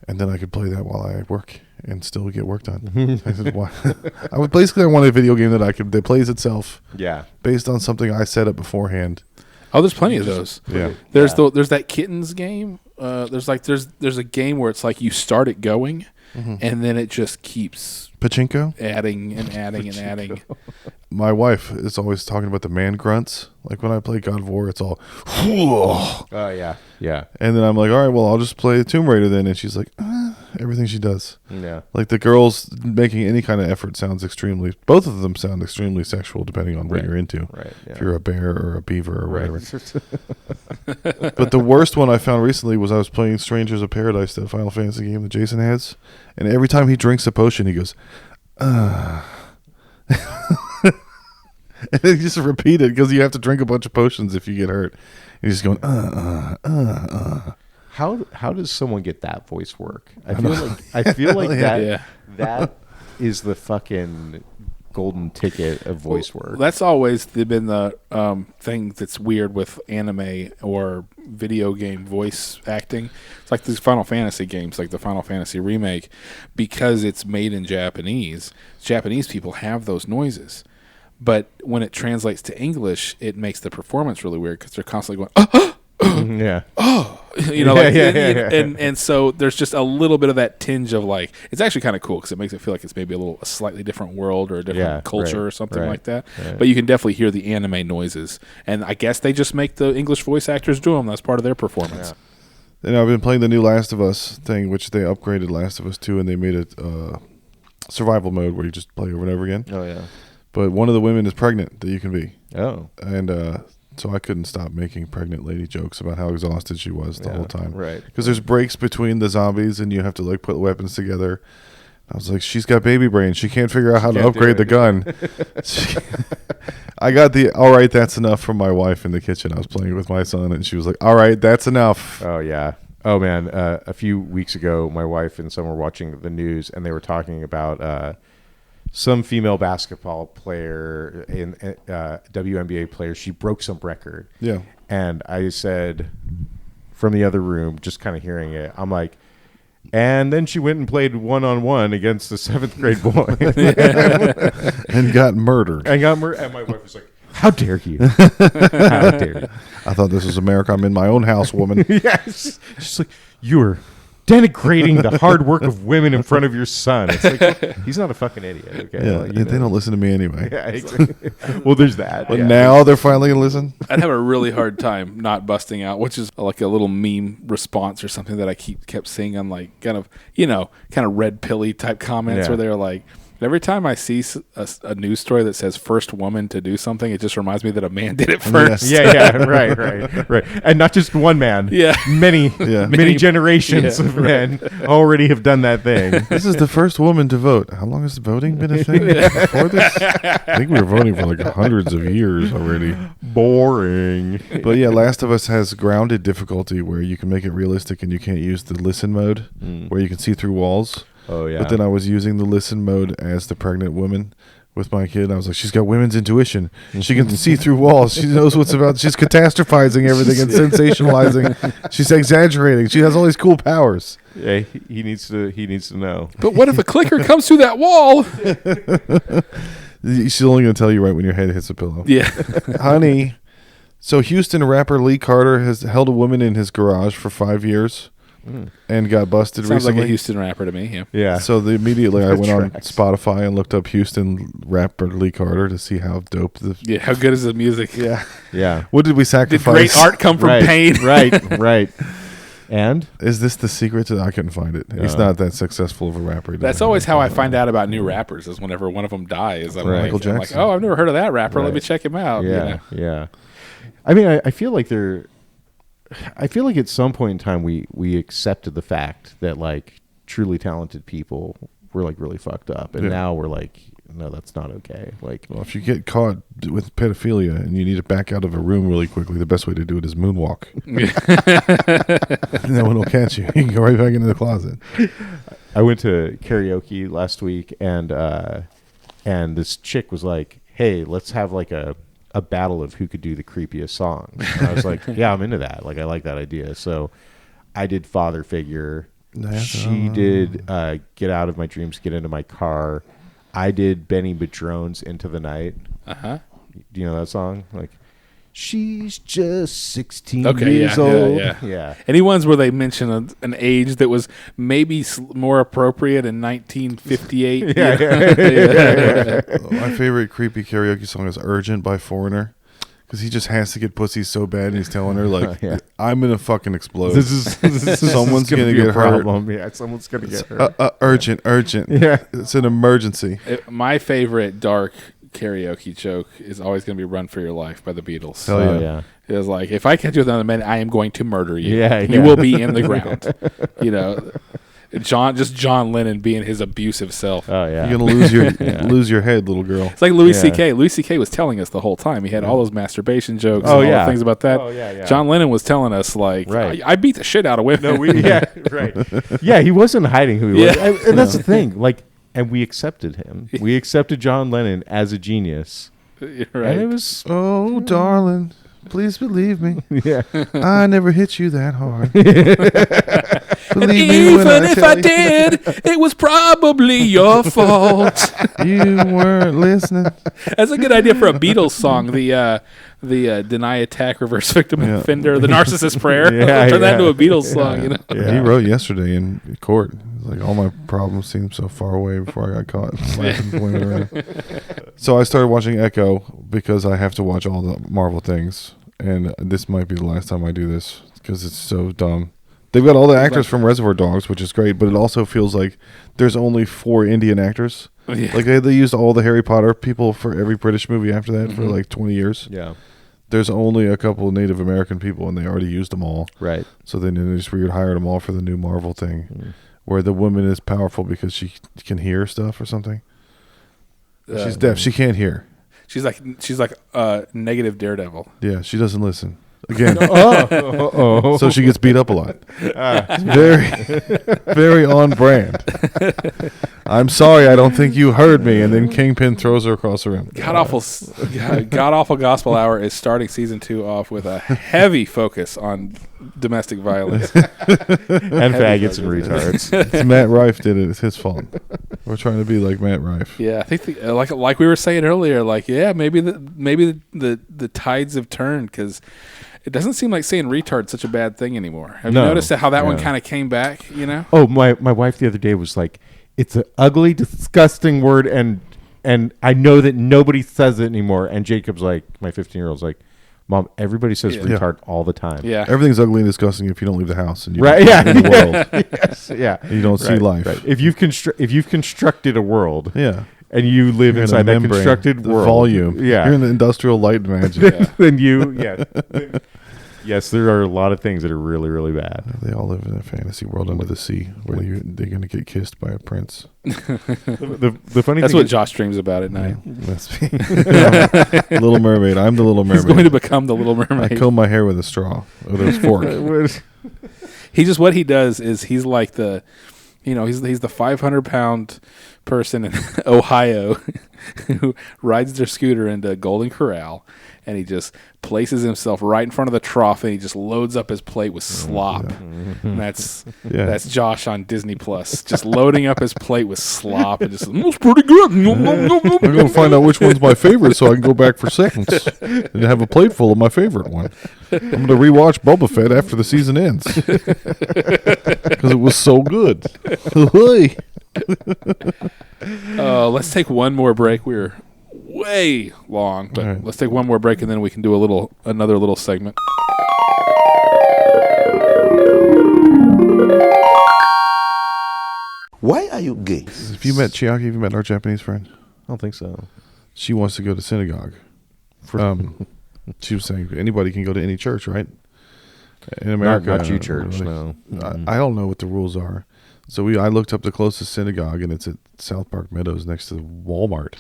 And then I could play that while I work and still get work done. I said, why? I want a video game that plays itself Yeah. based on something I set up beforehand. Oh, there's plenty of those. Yeah. There's that kittens game. There's a game where it's like you start it going, and then it just keeps Pachinko? adding and adding and adding. My wife is always talking about the man grunts. Like when I play God of War, it's all, Oh yeah. Yeah. and then I'm like, all right, well, I'll just play Tomb Raider then. And she's like, everything she does. Yeah. Like the girls making any kind of effort both of them sound extremely sexual depending on what Right. you're into. Right. Yeah. If you're a bear or a beaver or whatever. Right. But the worst one I found recently was I was playing Strangers of Paradise, that Final Fantasy game that Jason has. And every time he drinks a potion, he goes, and he just repeat it because you have to drink a bunch of potions if you get hurt. And he's just going, How does someone get that voice work? I feel like Yeah. that is the fucking golden ticket of voice work. That's always been the thing that's weird with anime or video game voice acting. It's like these Final Fantasy games, like the Final Fantasy remake, because it's made in Japanese. Japanese people have those noises. But when it translates to English, it makes the performance really weird because they're constantly going, Yeah. you know, like, Yeah. and so there's just a little bit of that tinge of like, it's actually kind of cool because it makes it feel like it's maybe a slightly different world or a different culture right, or something right, like that. right. But you can definitely hear the anime noises, and I guess they just make the English voice actors do them. That's part of their performance. And I've been playing the new Last of Us thing, which they upgraded Last of Us 2, and they made it survival mode where you just play over and over again. Oh yeah. But one of the women is pregnant that you can be. Oh. And so I couldn't stop making pregnant lady jokes about how exhausted she was the whole time. Right. Because there's breaks between the zombies and you have to like put weapons together. I was like, she's got baby brain. She can't figure out how to can't do upgrade the it. gun. I got the, all right, that's enough from my wife in the kitchen. I was playing with my son and she was like, all right, that's enough. Oh yeah. Oh man. A few weeks ago, my wife and son were watching the news, and they were talking about some female basketball player in WNBA player. She broke some record. Yeah. And I said from the other room, just kind of hearing it, I'm like, and then she went and played 1-on-1 against the 7th grade boy And got murdered. and got murdered. And my wife was like, "How dare you? How dare you?" I thought this was America. I'm in my own house, woman. Yes. She's like, "You're denigrating the hard work of women in front of your son." It's like, he's not a fucking idiot. Okay. Yeah, Well, you and they know. don't listen to me anyway. Yeah, exactly. Well, there's that. But yeah. now they're finally going to listen. I'd have a really hard time not busting out, which is like a little meme response or something that I kept seeing on like kind of red pilly type comments Yeah. where they're like, every time I see a news story that says first woman to do something, it just reminds me that a man did it first. Yeah, right. And not just one man. Yeah. Many Many- generations yeah, of men already have done that thing. This is the first woman to vote. How long has voting been a thing before this? I think we were voting for like hundreds of years already. Boring. But yeah, Last of Us has grounded difficulty where you can make it realistic and you can't use the listen mode where you can see through walls. Oh, yeah. But then I was using the listen mode as the pregnant woman with my kid. I was like, she's got women's intuition. She can see through walls. She knows what's about. She's catastrophizing everything and sensationalizing. She's exaggerating. She has all these cool powers. Yeah, he needs to know. But what if a clicker comes through that wall? She's only going to tell you right when your head hits the pillow. Yeah. Honey, so Houston rapper Lee Carter has held a woman in his garage for 5 years and got busted Sounds recently. like a Houston rapper to me. Yeah. Yeah. So immediately I That went on tracks. Spotify and looked up Houston rapper Lee Carter to see how dope the... Yeah. How good is the music? Yeah. Yeah. What did we Did sacrifice? great art come from pain? Right. And Is this the secret to? I couldn't find it. He's not that successful of a rapper. He That's doesn't always have how I that. find out about new rappers. Is whenever one of them dies, I'm, Right. like, Michael I'm like, Jackson. oh, I've never heard of that rapper. Let Right. me check him out. yeah, yeah. I mean, I feel like I feel like at some point in time we accepted the fact that like truly talented people were like really fucked up, and Yeah. now we're like, no, that's not okay. Like, Well, if you get caught with pedophilia and you need to back out of a room really quickly, the best way to do it is moonwalk. No one will catch you. You can go right back into the closet. I went to karaoke last week, and this chick was like, "Hey, let's have like a battle of who could do the creepiest songs." And I was like, "Yeah, I'm into that. Like, I like that idea." So I did Father Figure. She did Get Out of My Dreams, Get Into My Car. I did Benny Badrone's Into the Night. Uh-huh. Do you know that song? Like, she's just 16 Okay, years yeah, old. yeah. Any ones where they mention an age that was maybe more appropriate in 1958? My favorite creepy karaoke song is Urgent by Foreigner. Because he just has to get pussy so bad, and he's telling her, like, Yeah. I'm going to fucking explode. This is Someone's gonna gonna be a get hurt. problem. Yeah, someone's gonna get hurt. Urgent. Yeah. It's an emergency. My favorite dark karaoke joke is always going to be "Run for Your Life" by the Beatles. Hell Oh, yeah. yeah. It was like, if I catch you with another man, I am going to murder you. Yeah, You yeah. will be in the ground. You know, John Lennon being his abusive self. Oh yeah. You're going to lose your head, little girl. It's like Louis Yeah. C.K. Louis C.K. was telling us the whole time. He had all those masturbation jokes Oh, and all yeah. the things about that. Oh, yeah. John Lennon was telling us, like, Right. I beat the shit out of women. No, right. Yeah, he wasn't hiding who he was. And that's the thing. Like, and we accepted him. We accepted John Lennon as a genius. You're And right. it was Oh, darling, please believe me. yeah. I never hit you that hard. And Believe me when even if tell I you did, it was probably your fault. You weren't listening. That's a good idea for a Beatles song. The deny attack, reverse victim Yeah. offender, the narcissist prayer. Yeah, Turn that yeah. into a Beatles song. You know. Yeah. He wrote yesterday in court. He's like, all my problems seemed so far away before I got caught slapping women around. So I started watching Echo because I have to watch all the Marvel things. And this might be the last time I do this because it's so dumb. They've got all the actors from Reservoir Dogs, which is great, but it also feels like there's only 4 Indian actors. Yeah. Like they used all the Harry Potter people for every British movie after that for like 20 years. Yeah. There's only a couple of Native American people, and they already used them all. Right. So then they just hired them all for the new Marvel thing, where the woman is powerful because she can hear stuff or something. She's deaf. She can't hear. She's like negative Daredevil. Yeah, she doesn't listen. Again, Oh. so she gets beat up a lot. It's very on brand. I'm sorry, I don't think you heard me. And then Kingpin throws her across the room. God awful Gospel Hour is starting season 2 off with a heavy focus on domestic violence. And faggots and retards. It's Matt Rife did it. It's his fault. We're trying to be like Matt Rife. Yeah, I think like we were saying earlier, like maybe the tides have turned because it doesn't seem like saying retard such a bad thing anymore. Have you noticed how that one kind of came back? You know? Oh, my wife the other day was like, "It's an ugly, disgusting word, and I know that nobody says it anymore." And Jacob's like, my 15-year-old's like, "Mom, everybody says retard all the time." Yeah. Everything's ugly and disgusting if you don't leave the house and you Right. don't Yeah. in the world. Yes. Yeah. And you don't see life. Right. If you've constructed a world. Yeah. And you live You're in inside a that membrane, constructed the world. volume. Yeah. You're in the industrial light magic. Then yes, there are a lot of things that are really, really bad. They all live in a fantasy world under the sea where they're going to get kissed by a prince. The funny That's thing what is, Josh dreams about at night. Must be. Little Mermaid. I'm the Little Mermaid. He's going to become the Little I Mermaid. comb my hair with a straw. With a fork. What he does is he's like he's the 500-pound person in Ohio who rides their scooter into Golden Corral, and he just places himself right in front of the trough, and he just loads up his plate with slop. And that's Josh on Disney Plus, just loading up his plate with slop and just it's pretty good. I'm going to find out which one's my favorite so I can go back for seconds and have a plate full of my favorite one. I'm going to rewatch Boba Fett after the season ends because it was so good. Let's take one more break. We're way long, but right. let's take one more break and then we can do another little segment. Why are you gay? Have you met Chiaki? Have you met our Japanese friend? I don't think so. She wants to go to synagogue. She was saying anybody can go to any church, right? In America, not you church. No, I don't know what the rules are. So I looked up the closest synagogue, and it's at South Park Meadows next to Walmart,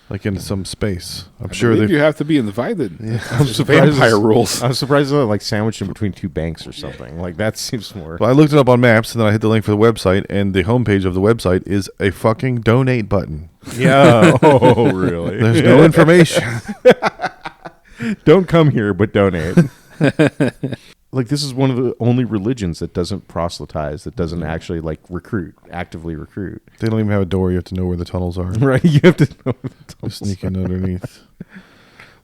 like in some space. I'm sure you have to be invited. Yeah. I'm surprised vampire rules. I'm surprised they're like sandwiched in between two banks or something. Like that seems more. Well, I looked it up on maps, and then I hit the link for the website, and the homepage of the website is a fucking donate button. Yeah. Oh, really? There's no information. Don't come here, but donate. Like this is one of the only religions that doesn't proselytize, that doesn't actually like actively recruit. They don't even have a door. You have to know where the tunnels are. Right? You have to know where the tunnels Sneak in underneath.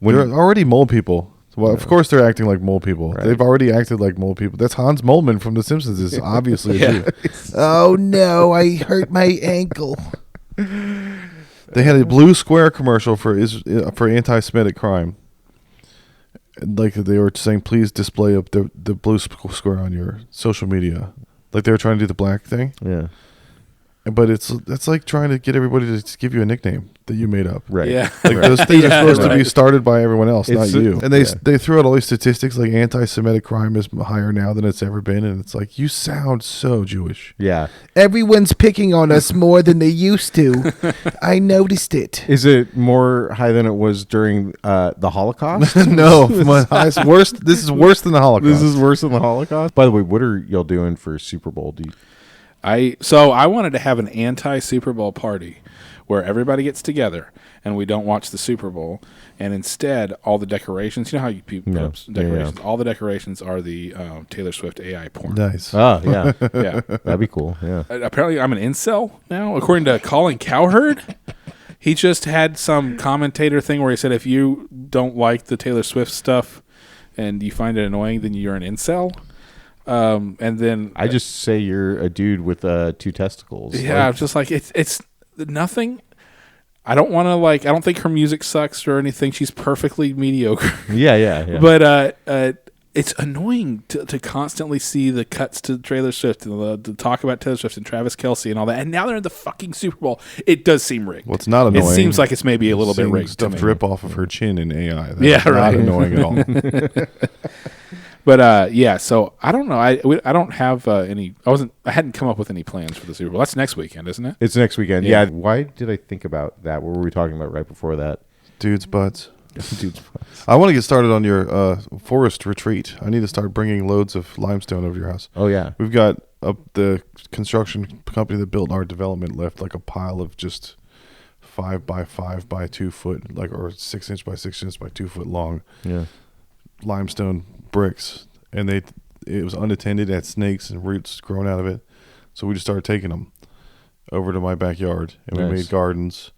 When They're already mole people. Well, of course they're acting like mole people. Right. They've already acted like mole people. That's Hans Moleman from The Simpsons. Is obviously a Jew. Oh no, I hurt my ankle. They had a blue square commercial for anti-Semitic crime. Like they were saying, please display up the blue square on your social media. Like they were trying to do the black thing. Yeah. But that's like trying to get everybody to give you a nickname that you made up. Right. Yeah. Like those things are supposed to be started by everyone else, not It's you. And yeah. they threw out all these statistics like anti-Semitic crime is higher now than it's ever been, and it's like you sound so Jewish. Yeah. Everyone's picking on us more than they used to. I noticed it. Is it more high than it was during the Holocaust? No, it's worse. This is worse than the Holocaust. This is worse than the Holocaust. By the way, what are y'all doing for Super Bowl? I wanted to have an anti-Super Bowl party where everybody gets together and we don't watch the Super Bowl, and instead all the decorations. You know how you people put up decorations? Yeah. All the decorations are the Taylor Swift AI porn. Nice. Oh yeah, Yeah, that'd be cool. Yeah. Apparently, I'm an incel now, according to Colin Cowherd. He just had some commentator thing where he said if you don't like the Taylor Swift stuff and you find it annoying, then you're an incel. And then I just say you're a dude with 2 testicles. Yeah, I'm just like it's nothing. I don't want to I don't think her music sucks or anything. She's perfectly mediocre. Yeah. But it's annoying to constantly see the cuts to Taylor Swift and the talk about Taylor Swift and Travis Kelce and all that. And now they're in the fucking Super Bowl. It does seem rigged. Well, it's not annoying. It seems like it's maybe a little bit rigged. Stuff drip off of her chin in AI. That's not annoying at all. But so I don't know. I don't have any. I hadn't come up with any plans for the Super Bowl. That's next weekend, isn't it? It's next weekend. Yeah. Why did I think about that? What were we talking about right before that? Dudes' butts. Dude's butts. I want to get started on your forest retreat. I need to start bringing loads of limestone over to your house. Oh yeah. We've got the construction company that built our development left like a pile of just 5 by 5 by 2 foot, or 6 inch by 6 inch by 2 foot long. Yeah. Limestone bricks, and it was unattended, it had snakes and roots growing out of it, so we just started taking them over to my backyard, and we made gardens,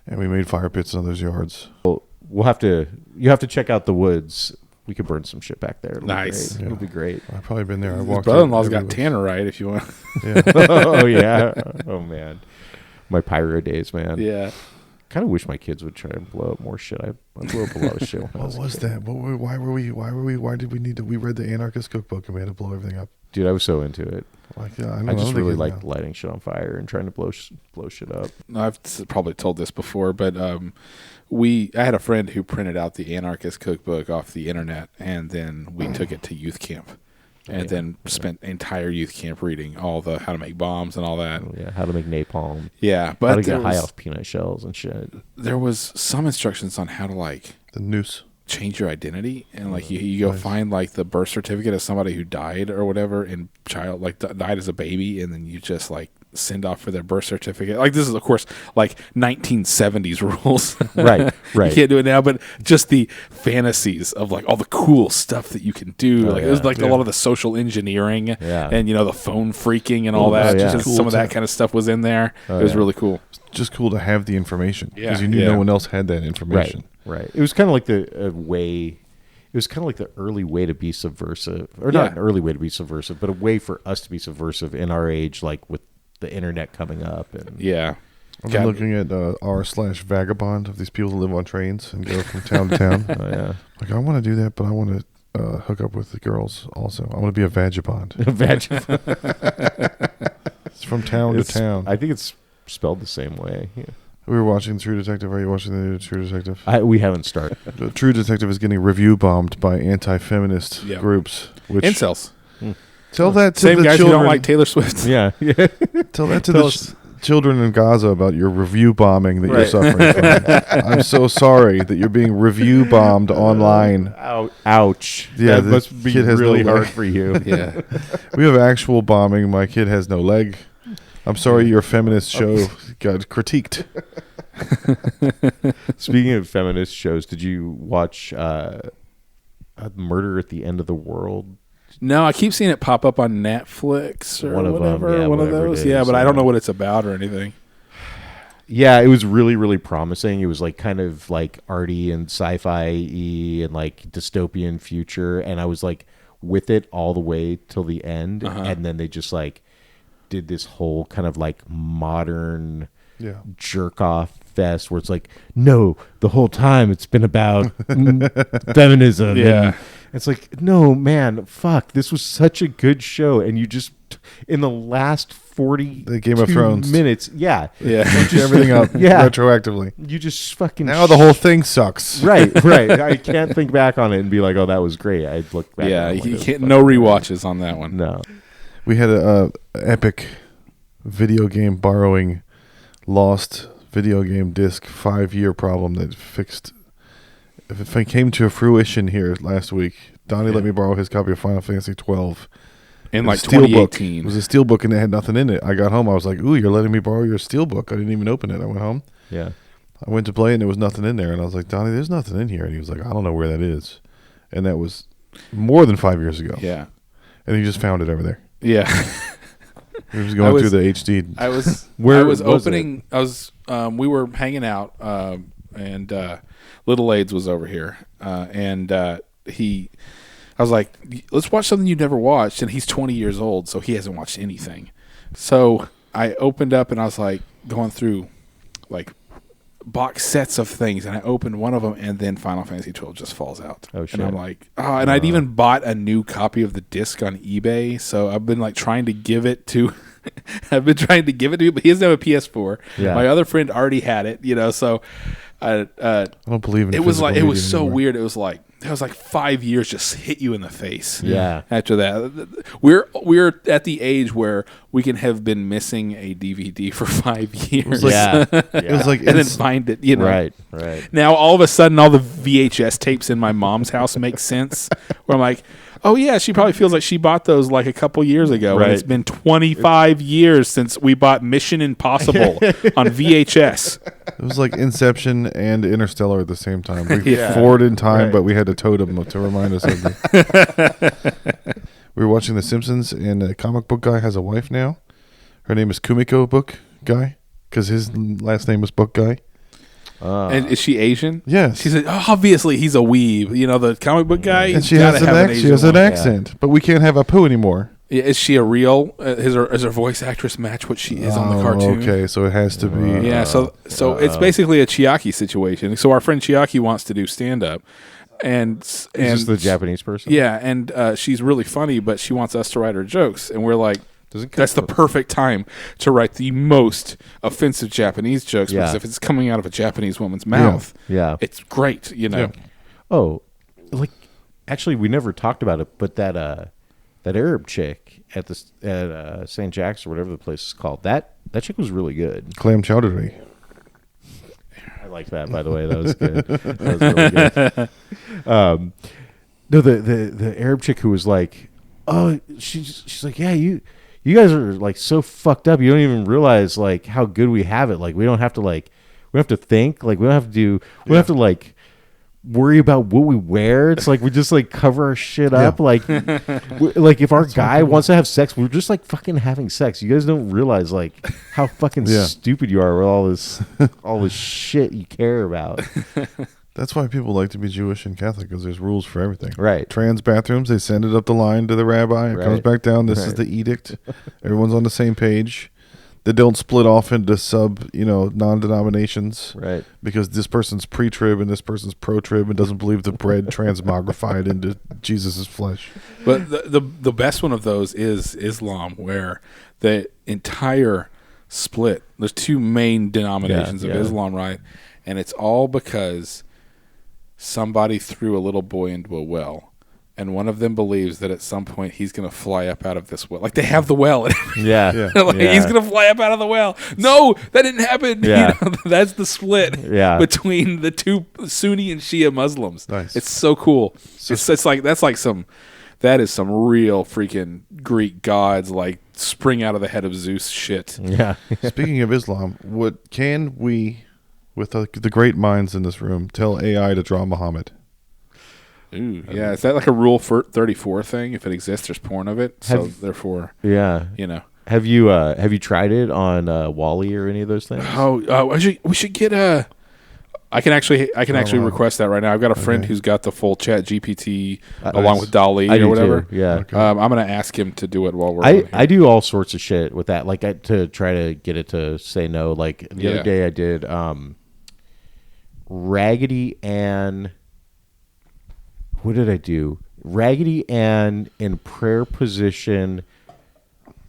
and we made fire pits in those yards. Well, you have to check out the woods. We could burn some shit back there. Nice. It'll be great. I've probably been there. I His walked. brother-in-law's got tannerite if you want. Yeah. Oh yeah. Oh man. My pyro days, man. Yeah. Kind of wish my kids would try and blow up more shit. I blew up a lot of shit. What was that? Why did we need to? We read the Anarchist Cookbook and we had to blow everything up. Dude, I was so into it. I just really liked lighting shit on fire and trying to blow shit up. I've probably told this before, but I had a friend who printed out the Anarchist Cookbook off the internet, and then we took it to youth camp, and then spent entire youth camp reading all the how to make bombs and all that. Yeah, how to make napalm. Yeah, but how to get high off peanut shells and shit. There was some instructions on how to the noose. Change your identity, and you go find the birth certificate of somebody who died or whatever, and died as a baby, and then you just send off for their birth certificate. This is of course 1970s rules. Right. You can't do it now, but just the fantasies of all the cool stuff that you can do. It was a lot of the social engineering and the phone freaking and all that. Just cool some of that kind of stuff was in there. It was really cool. Just cool to have the information because you knew Yeah. no one else had that information. Right. It was kind of like the way. It was kind of like the early way to be subversive, or not an early way to be subversive, but a way for us to be subversive in our age, with the internet coming up. And I've been looking at r/vagabond of these people who live on trains and go from town to town. Oh yeah. I want to do that, but I want to hook up with the girls also. I want to be a vagabond. It's from town to town. I think it's spelled the same way. Yeah. We were watching True Detective. Are you watching the new True Detective? We haven't started. The True Detective is getting review bombed by anti-feminist groups. Which Incels. Tell that to Same the guys children. who don't like Taylor Swift. Yeah. Tell that to the children in Gaza about your review bombing that you're suffering from. I'm so sorry that you're being review bombed online. Ouch. Yeah, that must be kid has really no hard leg. for you. Yeah. We have actual bombing. My kid has no leg. I'm sorry your feminist show got critiqued. Speaking of feminist shows, did you watch Murder at the End of the World? No, I keep seeing it pop up on Netflix or One of them, whatever. yeah, one of whatever it those. is, Yeah, but I don't yeah. know what it's about or anything. Yeah, it was really, really promising. It was like kind of like arty and sci-fi-y and like dystopian future. And I was like with it all the way till the end. And then they just like did this whole kind of like modern jerk off fest where it's like, no, the whole time it's been about feminism. Yeah. And it's like, no, man, fuck. This was such a good show. And you just, in the last 40 The Game of Thrones minutes, Yeah. Switch everything up retroactively. you just fucking Now the whole thing sucks. right. I can't think back on it and be like, oh, that was great. I'd look back. Yeah. on it like You it was can't, fucking no great. rewatches on that one. No. We had a epic video game borrowing lost video game disc 5-year problem that fixed. If it came to fruition here last week, Donnie let me borrow his copy of Final Fantasy 12. In like Steelbook. 2018. It was a steelbook and it had nothing in it. I got home. I was like, ooh, you're letting me borrow your steelbook. I didn't even open it. I went home. Yeah. I went to play and there was nothing in there. And I was like, Donnie, there's nothing in here. And he was like, I don't know where that is. And that was more than 5 years ago. Yeah. And he just found it over there. Yeah. He was going through the HD. I was Where I was was opening. I was we were hanging out, and Little Aids was over here, and I was like, let's watch something you've never watched, and he's 20 years old, so he hasn't watched anything. So I opened up and I was like going through like box sets of things, and I opened one of them, and then Final Fantasy 12 just falls out. Oh, shit. And I'm like, oh, and I'd even bought a new copy of the disc on eBay, so I've been like trying to give it to. I've been trying to give it to him, but he doesn't have a PS4. Yeah. My other friend already had it, so I don't believe in it was like it physical was media so anymore. weird. It was like 5 years just hit you in the face. Yeah. After that, we're at the age where we can have been missing a DVD for 5 years. Yeah. It was like and then find it. Right. Now all of a sudden, all the VHS tapes in my mom's house make sense. Where I'm like, oh yeah, she probably feels like she bought those like a couple years ago, Right. and it's been 25 years since we bought Mission Impossible on VHS. It was like Inception and Interstellar at the same time. We Yeah. forward in time, Right. but we had a totem to remind us of it. We were watching The Simpsons, and a comic book guy has a wife now. Her name is Kumiko Book Guy, because his last name was Book Guy. And is she Asian? Yes. She's obviously he's a weeb. The comic book guy. And she gotta has have she Asian has an wife. accent, but we can't have Apu anymore. Yeah, is she a real? Is her voice actress match what she is on the cartoon? Okay, so it has to be. Yeah, so it's basically a Chiaki situation. So our friend Chiaki wants to do stand up, and Is this the Japanese person? Yeah, and she's really funny, but she wants us to write her jokes, and we're like, that's the perfect time to write the most offensive Japanese jokes because if it's coming out of a Japanese woman's mouth, Yeah. it's great, Yeah. Oh, like actually, we never talked about it, but that Arab chick at St. Jack's or whatever the place is called, that chick was really good. Clam chowdery. I like that, by the way. That was good. That was really good. No, the Arab chick who was like, oh, she's like, yeah, you guys are like so fucked up. You don't even realize like how good we have it. Like we don't have to think. Like we don't have to do. We don't have to like worry about what we wear. It's like we just like cover our shit up. Like like if our guy wants to have sex, we're just like fucking having sex. You guys don't realize like how fucking stupid you are with all this shit you care about. That's why people like to be Jewish and Catholic, because there's rules for everything. Right. Trans bathrooms, they send it up the line to the rabbi. It comes Right. back down. This is Right. the edict. Everyone's on the same page. They don't split off into non-denominations. Right. Because this person's pre-trib and this person's pro-trib and doesn't believe the bread transmogrified into Jesus' flesh. But the best one of those is Islam, where the entire split. There's two main denominations of Islam, right? And it's all because somebody threw a little boy into a well. And one of them believes that at some point he's going to fly up out of this well. Like, they have the well. Yeah. He's going to fly up out of the well. No, that didn't happen. Yeah. That's the split between the two Sunni and Shia Muslims. Nice. It's so cool. It's like that is some real freaking Greek gods, like, spring out of the head of Zeus shit. Yeah. Speaking of Islam, what can we, with the great minds in this room, tell AI to draw Muhammad? Ooh, yeah. Is that like a Rule 34 thing? If it exists, there's porn of it. So therefore, yeah. Have you tried it on Wally or any of those things? We should get a. I can actually request that right now. I've got a friend who's got the full Chat GPT along with DALL-E or whatever. Too. Yeah. Okay. I'm going to ask him to do it while we're. I do all sorts of shit with that, like to try to get it to say no. Like the other day, I did Raggedy Ann. What did I do? Raggedy Ann in prayer position,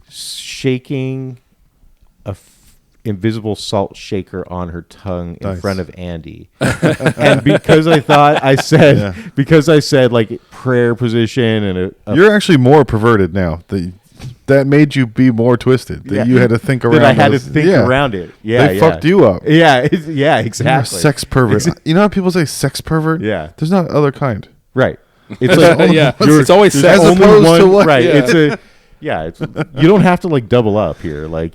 shaking invisible salt shaker on her tongue in front of Andy. And because I said like prayer position and you're actually more perverted now. That made you be more twisted. That you had to think around. That I had to think around it. Yeah, they fucked you up. Yeah, exactly. You're a sex pervert. You know how people say sex pervert? Yeah. There's not other kind. Right. It's like it's always sex. As opposed to what? Right. Yeah. It's you don't have to like double up here. Like,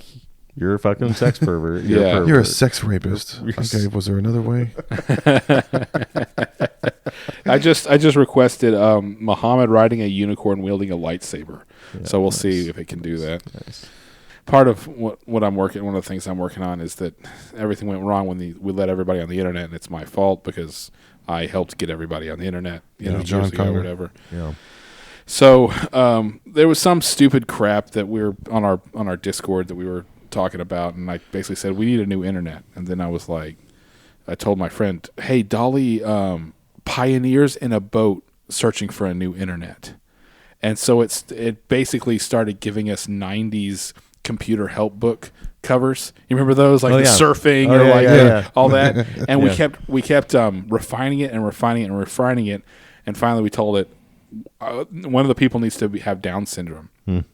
you're a fucking sex pervert. You're a sex rapist. Okay, was there another way? I just requested Muhammad riding a unicorn wielding a lightsaber. So we'll see if it can do that. Nice. Part of one of the things I'm working on is that everything went wrong when we let everybody on the internet, and it's my fault because I helped get everybody on the internet, John years ago or Connor. whatever. Yeah. So there was some stupid crap that we were on our Discord that we were talking about, and I basically said we need a new internet, and then I told my friend, hey, Dolly pioneers in a boat searching for a new internet, and so it basically started giving us 90s computer help book covers. You remember those, like surfing all that, and we kept refining it and refining it and refining it, and finally we told it one of the people needs to have Down syndrome. And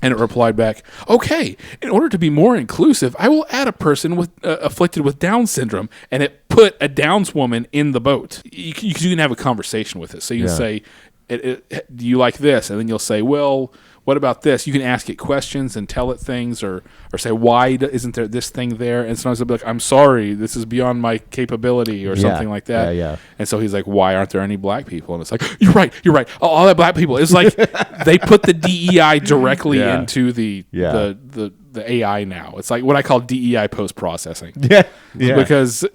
it replied back, okay, in order to be more inclusive, I will add a person with afflicted with Down syndrome, and it put a Downs woman in the boat. You can have a conversation with it. So you can say, do you like this? And then you'll say, well, what about this? You can ask it questions and tell it things, or say, why isn't there this thing there? And sometimes it'll be like, I'm sorry, this is beyond my capability, or something like that. Yeah. And so he's like, why aren't there any black people? And it's like, you're right. All that black people. It's like they put the DEI directly into the AI now. It's like what I call DEI post-processing. Yeah. Because,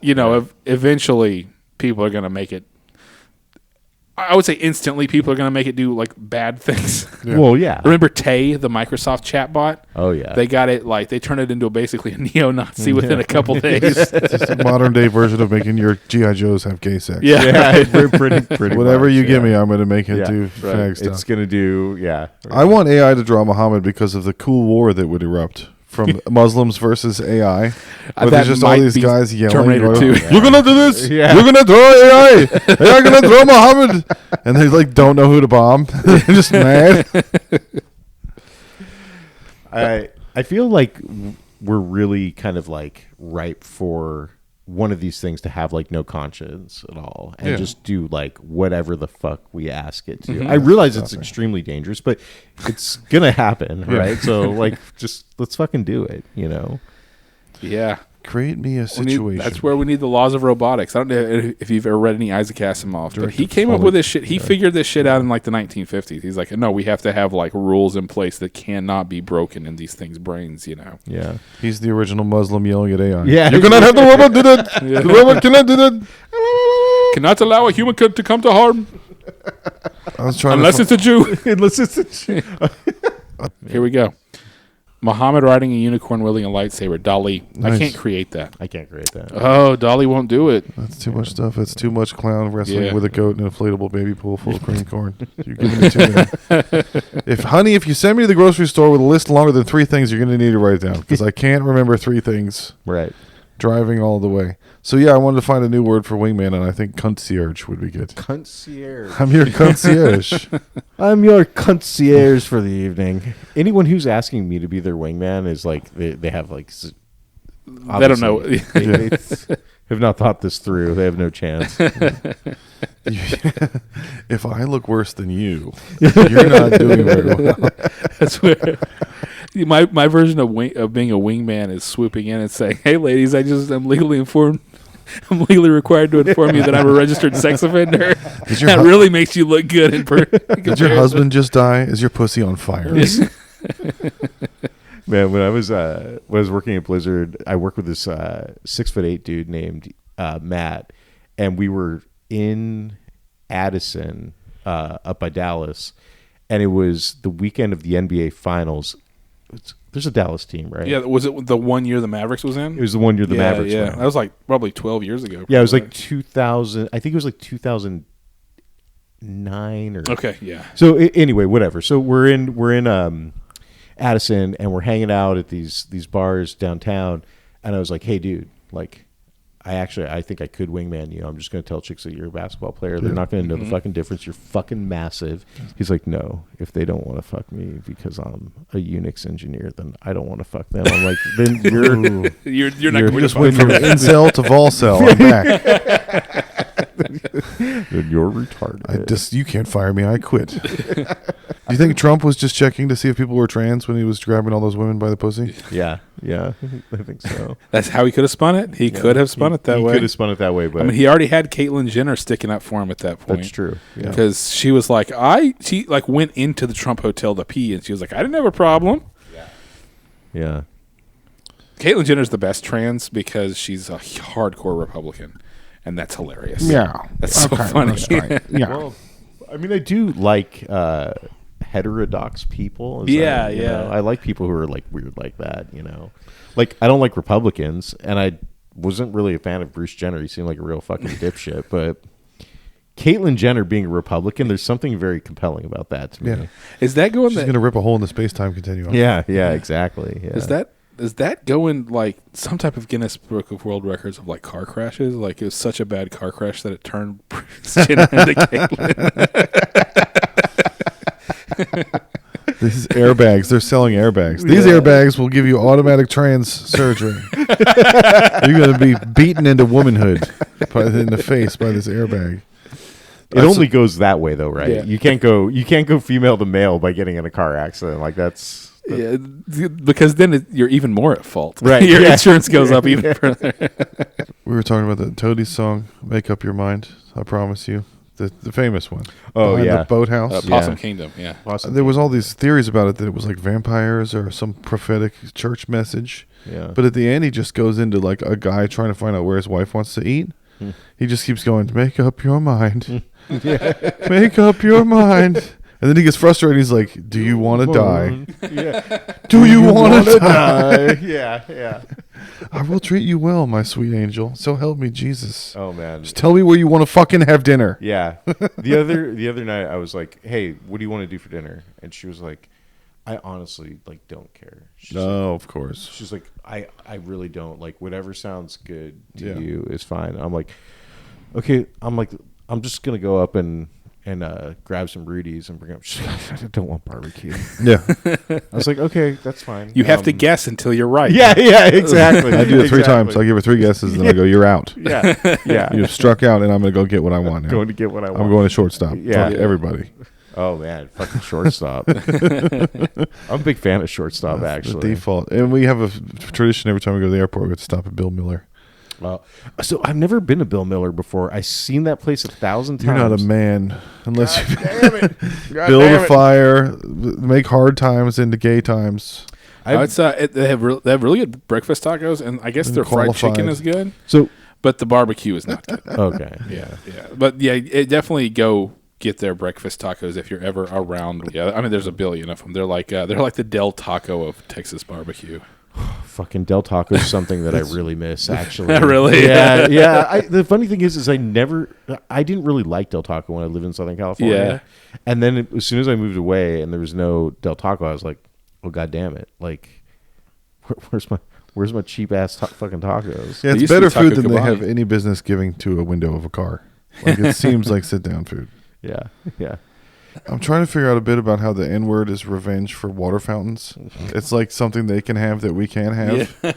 eventually people are going to make it. I would say instantly people are going to make it do like bad things. Yeah. Well, yeah. Remember Tay, the Microsoft chatbot? Oh, yeah. They got it they turned it into basically a neo-Nazi within a couple days. It's just a modern day version of making your G.I. Joes have gay sex. Yeah. pretty Whatever much, you give me, I'm going to make it do right. fag stuff. It's going to do, I want AI to draw Muhammad because of the cool war that would erupt from Muslims versus AI. Where there's just all these guys yelling. Terminator 2. You're going to do this. Yeah. You're going to draw AI. They're going to draw Muhammad. And they like don't know who to bomb. They're just mad. I feel like we're really kind of like ripe for one of these things to have like no conscience at all and just do like whatever the fuck we ask it to. Mm-hmm. I realize it's extremely dangerous, but it's gonna happen, right? So like, just let's fucking do it, Yeah. Create me a situation. That's where we need the laws of robotics. I don't know if you've ever read any Isaac Asimov, but he came up with this shit. He figured this shit out in like the 1950s. He's like, no, we have to have like rules in place that cannot be broken in these things' brains, Yeah. He's the original Muslim yelling at AI. Yeah. You cannot have the robot do that. The robot cannot do that. Cannot allow a human to come to harm. I was trying unless it's a Jew. Unless it's a Jew. Here we go. Muhammad riding a unicorn wielding a lightsaber. Dolly. I Nice. can't create that. I can't create that. Oh, Dolly won't do it. That's too much stuff. That's too much clown wrestling Yeah. with a goat and an inflatable baby pool full of cream corn. You're giving me too many. If you send me to the grocery store with a list longer than 3 things, you're going to need to write it down because I can't remember 3 things Right. driving all the way. So yeah, I wanted to find a new word for wingman, and I think concierge would be good. Concierge. I'm your concierge. I'm your concierge for the evening. Anyone who's asking me to be their wingman is like they have like They don't know. They have not thought this through. They have no chance. If I look worse than you, you're not doing very well. That's where my version of being a wingman is swooping in and saying, "Hey, ladies, I'm legally informed. I'm legally required to inform you that I'm a registered sex offender." That really makes you look good in Did your husband just die? Is your pussy on fire? Man, when I was working at Blizzard, I worked with this 6'8" dude named Matt, and we were in Addison, up by Dallas, and it was the weekend of the NBA Finals. There's a Dallas team, right? Yeah, was it the 1 year the Mavericks was in? It was the 1 year the Mavericks were in. That was like probably 12 years ago. Yeah, it was like 2000. I think it was like 2009 or. Okay, yeah. So anyway, whatever. So we're in Addison, and we're hanging out at these bars downtown, and I was like, "Hey, dude, like, I think I could wingman you. I'm just going to tell chicks that you're a basketball player. They're not going to know the fucking difference. You're fucking massive." He's like, "No, if they don't want to fuck me because I'm a Unix engineer, then I don't want to fuck them." I'm like, "Then you're You're not going Just to went from incel to volcel. I'm back. then you're retarded." You can't fire me. I quit. Do you think Trump was just checking to see if people were trans when he was grabbing all those women by the pussy? Yeah, I think so. That's how he could have spun it. He could have spun it that way. He could have spun it that way, but I mean, he already had Caitlyn Jenner sticking up for him at that point. that's true. Yeah. Because she was like, she went into the Trump hotel to pee, and she was like, "I didn't have a problem." Yeah. Caitlyn Jenner's the best trans because she's a hardcore Republican, and that's hilarious. Yeah. That's so funny. That's right. Yeah. Well, I mean, I do like heterodox people. You Yeah. know, I like people who are like weird like that. You know, like I don't like Republicans, and I wasn't really a fan of Bruce Jenner. He seemed like a real fucking dipshit. But Caitlyn Jenner being a Republican, there's something very compelling about that to me. Yeah. Is that going? She's going to rip a hole in the space-time continuum. Yeah, exactly. Yeah. Is that going like some type of Guinness Book of World Records of like car crashes? Like it was such a bad car crash that it turned Bruce Jenner into Caitlyn. This is airbags. They're selling airbags. These airbags will give you automatic trans surgery. You're going to be beaten into womanhood in the face by this airbag. It only goes that way though, right? Yeah. You can't go female to male by getting in a car accident. Like that's Yeah, because then you're even more at fault. Right. Your Yeah. insurance goes up even further. We were talking about the Toadies song, "Make Up Your Mind." I promise you, the famous one. Oh, Behind yeah. the boathouse. Possum Yeah. Kingdom, yeah. There was all these theories about it that it was like vampires or some prophetic church message. Yeah. But at the end, he just goes into like a guy trying to find out where his wife wants to eat. He just keeps going, "Make up your mind. Make up your mind." And then he gets frustrated. He's like, "Do you want to die? Do you want to die? Yeah. I will treat you well, my sweet angel. So help me, Jesus. Oh man. Just tell me where you want to fucking have dinner." Yeah. The other night I was like, "Hey, what do you want to do for dinner?" And she was like, "I honestly like don't care." She's Of course. She's like, I really don't. Like whatever sounds good to Yeah. you is fine. I'm like, okay. I'm just gonna go up and grab some Rudy's and bring up. She's like, "I don't want barbecue." Yeah. I was like, "Okay, that's fine." You have to guess until you're right. Yeah, exactly. I do it 3 times. I give her 3 guesses, and then I go, "You're out. Yeah. You've struck out, and I'm going to go get what I want now. Going to get what I want. I'm going to shortstop. Yeah. Fuck everybody." Oh man, fucking shortstop. I'm a big fan of shortstop. The Actually, default. And we have a tradition every time we go to the airport, we have to stop at Bill Miller. So I've never been to Bill Miller before. I've seen that place 1,000 times. You're not a man unless you Damn it! God build damn a it. fire, make hard times into gay times. It's they have really good breakfast tacos, and I guess their fried chicken is good. So But the barbecue is not good. okay, Yeah. But yeah, it definitely go get their breakfast tacos if you're ever around. Yeah, I mean, there's a billion of them. They're like the Del Taco of Texas barbecue. Fucking Del Taco is something that I really miss, actually. Really? Yeah, yeah. The funny thing is I didn't really like Del Taco when I lived in Southern California. Yeah. And then as soon as I moved away and there was no Del Taco, I was like, oh, God damn it. Like, where's my cheap ass fucking tacos? Yeah, It it's used to better be Taco food than they have Cabana. any business giving to a window of a car. Like it seems like sit down food. Yeah, yeah. I'm trying to figure out a bit about how the N-word is revenge for water fountains. It's like something they can have that we can't have. And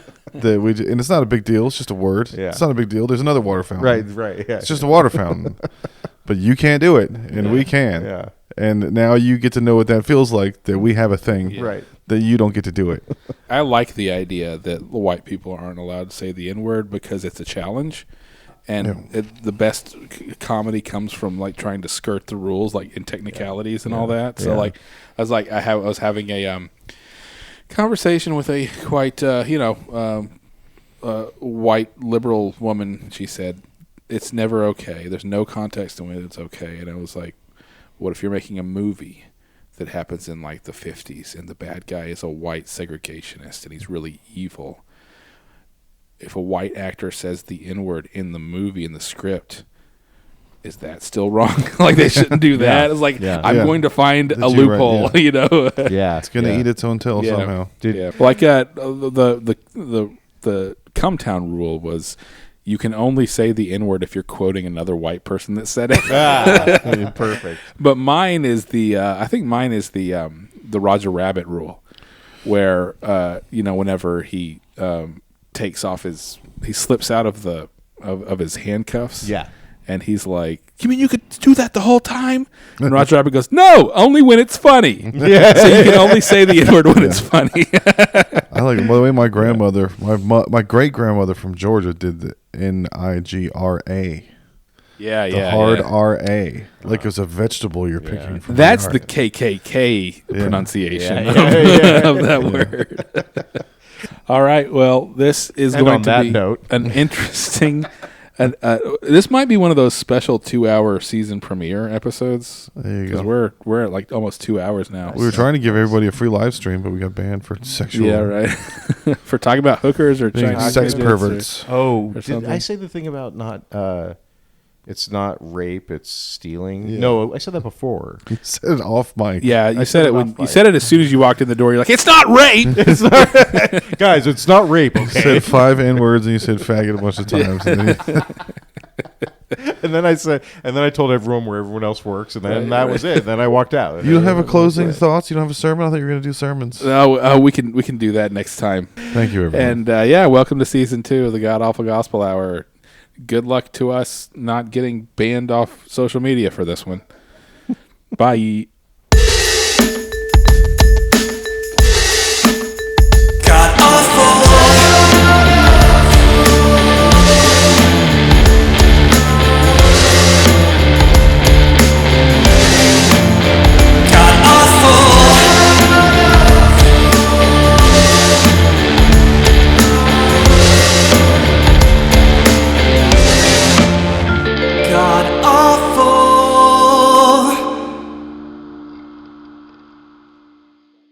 it's not a big deal. It's just a word. Yeah. It's not a big deal. There's another water fountain. Right, yeah. It's just a water fountain. But you can't do it, and we can. Yeah. And now you get to know what that feels like, that we have a thing Right. that you don't get to do it. I like the idea that white people aren't allowed to say the N-word because it's a challenge. And the best comedy comes from like trying to skirt the rules, like in technicalities and all that. So I was having a conversation with a quite white liberal woman. She said, "It's never okay. There's no context in which it's okay." And I was like, "What if you're making a movie that happens in like the 50s and the bad guy is a white segregationist and he's really evil? If a white actor says the N-word in the movie, in the script, is that still wrong? Like they shouldn't do that." It's like, I'm going to find a loophole, right, Yeah. It's going to eat its own tail somehow. Like the Cumtown rule was you can only say the N-word if you're quoting another white person that said it. Perfect. But mine is the Roger Rabbit rule, where whenever he takes off he slips out of his handcuffs. Yeah. And he's like, "You mean you could do that the whole time?" And Roger Rabbit goes, "No, only when it's funny." Yeah. So you can only say the N-word when it's funny. I like it. By the way, my grandmother, my great grandmother from Georgia did the Nigra. Yeah, The hard R-A. Like it was a vegetable you're picking from. That's the the KKK pronunciation Yeah. of that word. All right. Well, this is And going on to that be note. an interesting. This might be one of those special 2-hour season premiere episodes There you because go. we're at like almost 2 hours now. We were trying to give everybody a free live stream, but we got banned for sexual. Yeah, right. For talking about hookers or Being Chinese sex midgets perverts. Oh, or did something. I say the thing about not? It's not rape; it's stealing. Yeah. No, I said that before. You said it off mic. Yeah, you I said said it when about you five. said it as soon as you walked in the door. You're like, "It's not rape." Guys, it's not rape. You Okay. said 5 N-words and you said faggot a bunch of times. And then And then I told everyone where everyone else works, and then that was it. Then I walked out. you don't have a closing thoughts? You don't have a sermon? I thought you were going to do sermons. We can do that next time. Thank you, everyone. And welcome to season 2 of the God Awful Gospel Hour. Good luck to us not getting banned off social media for this one. Bye.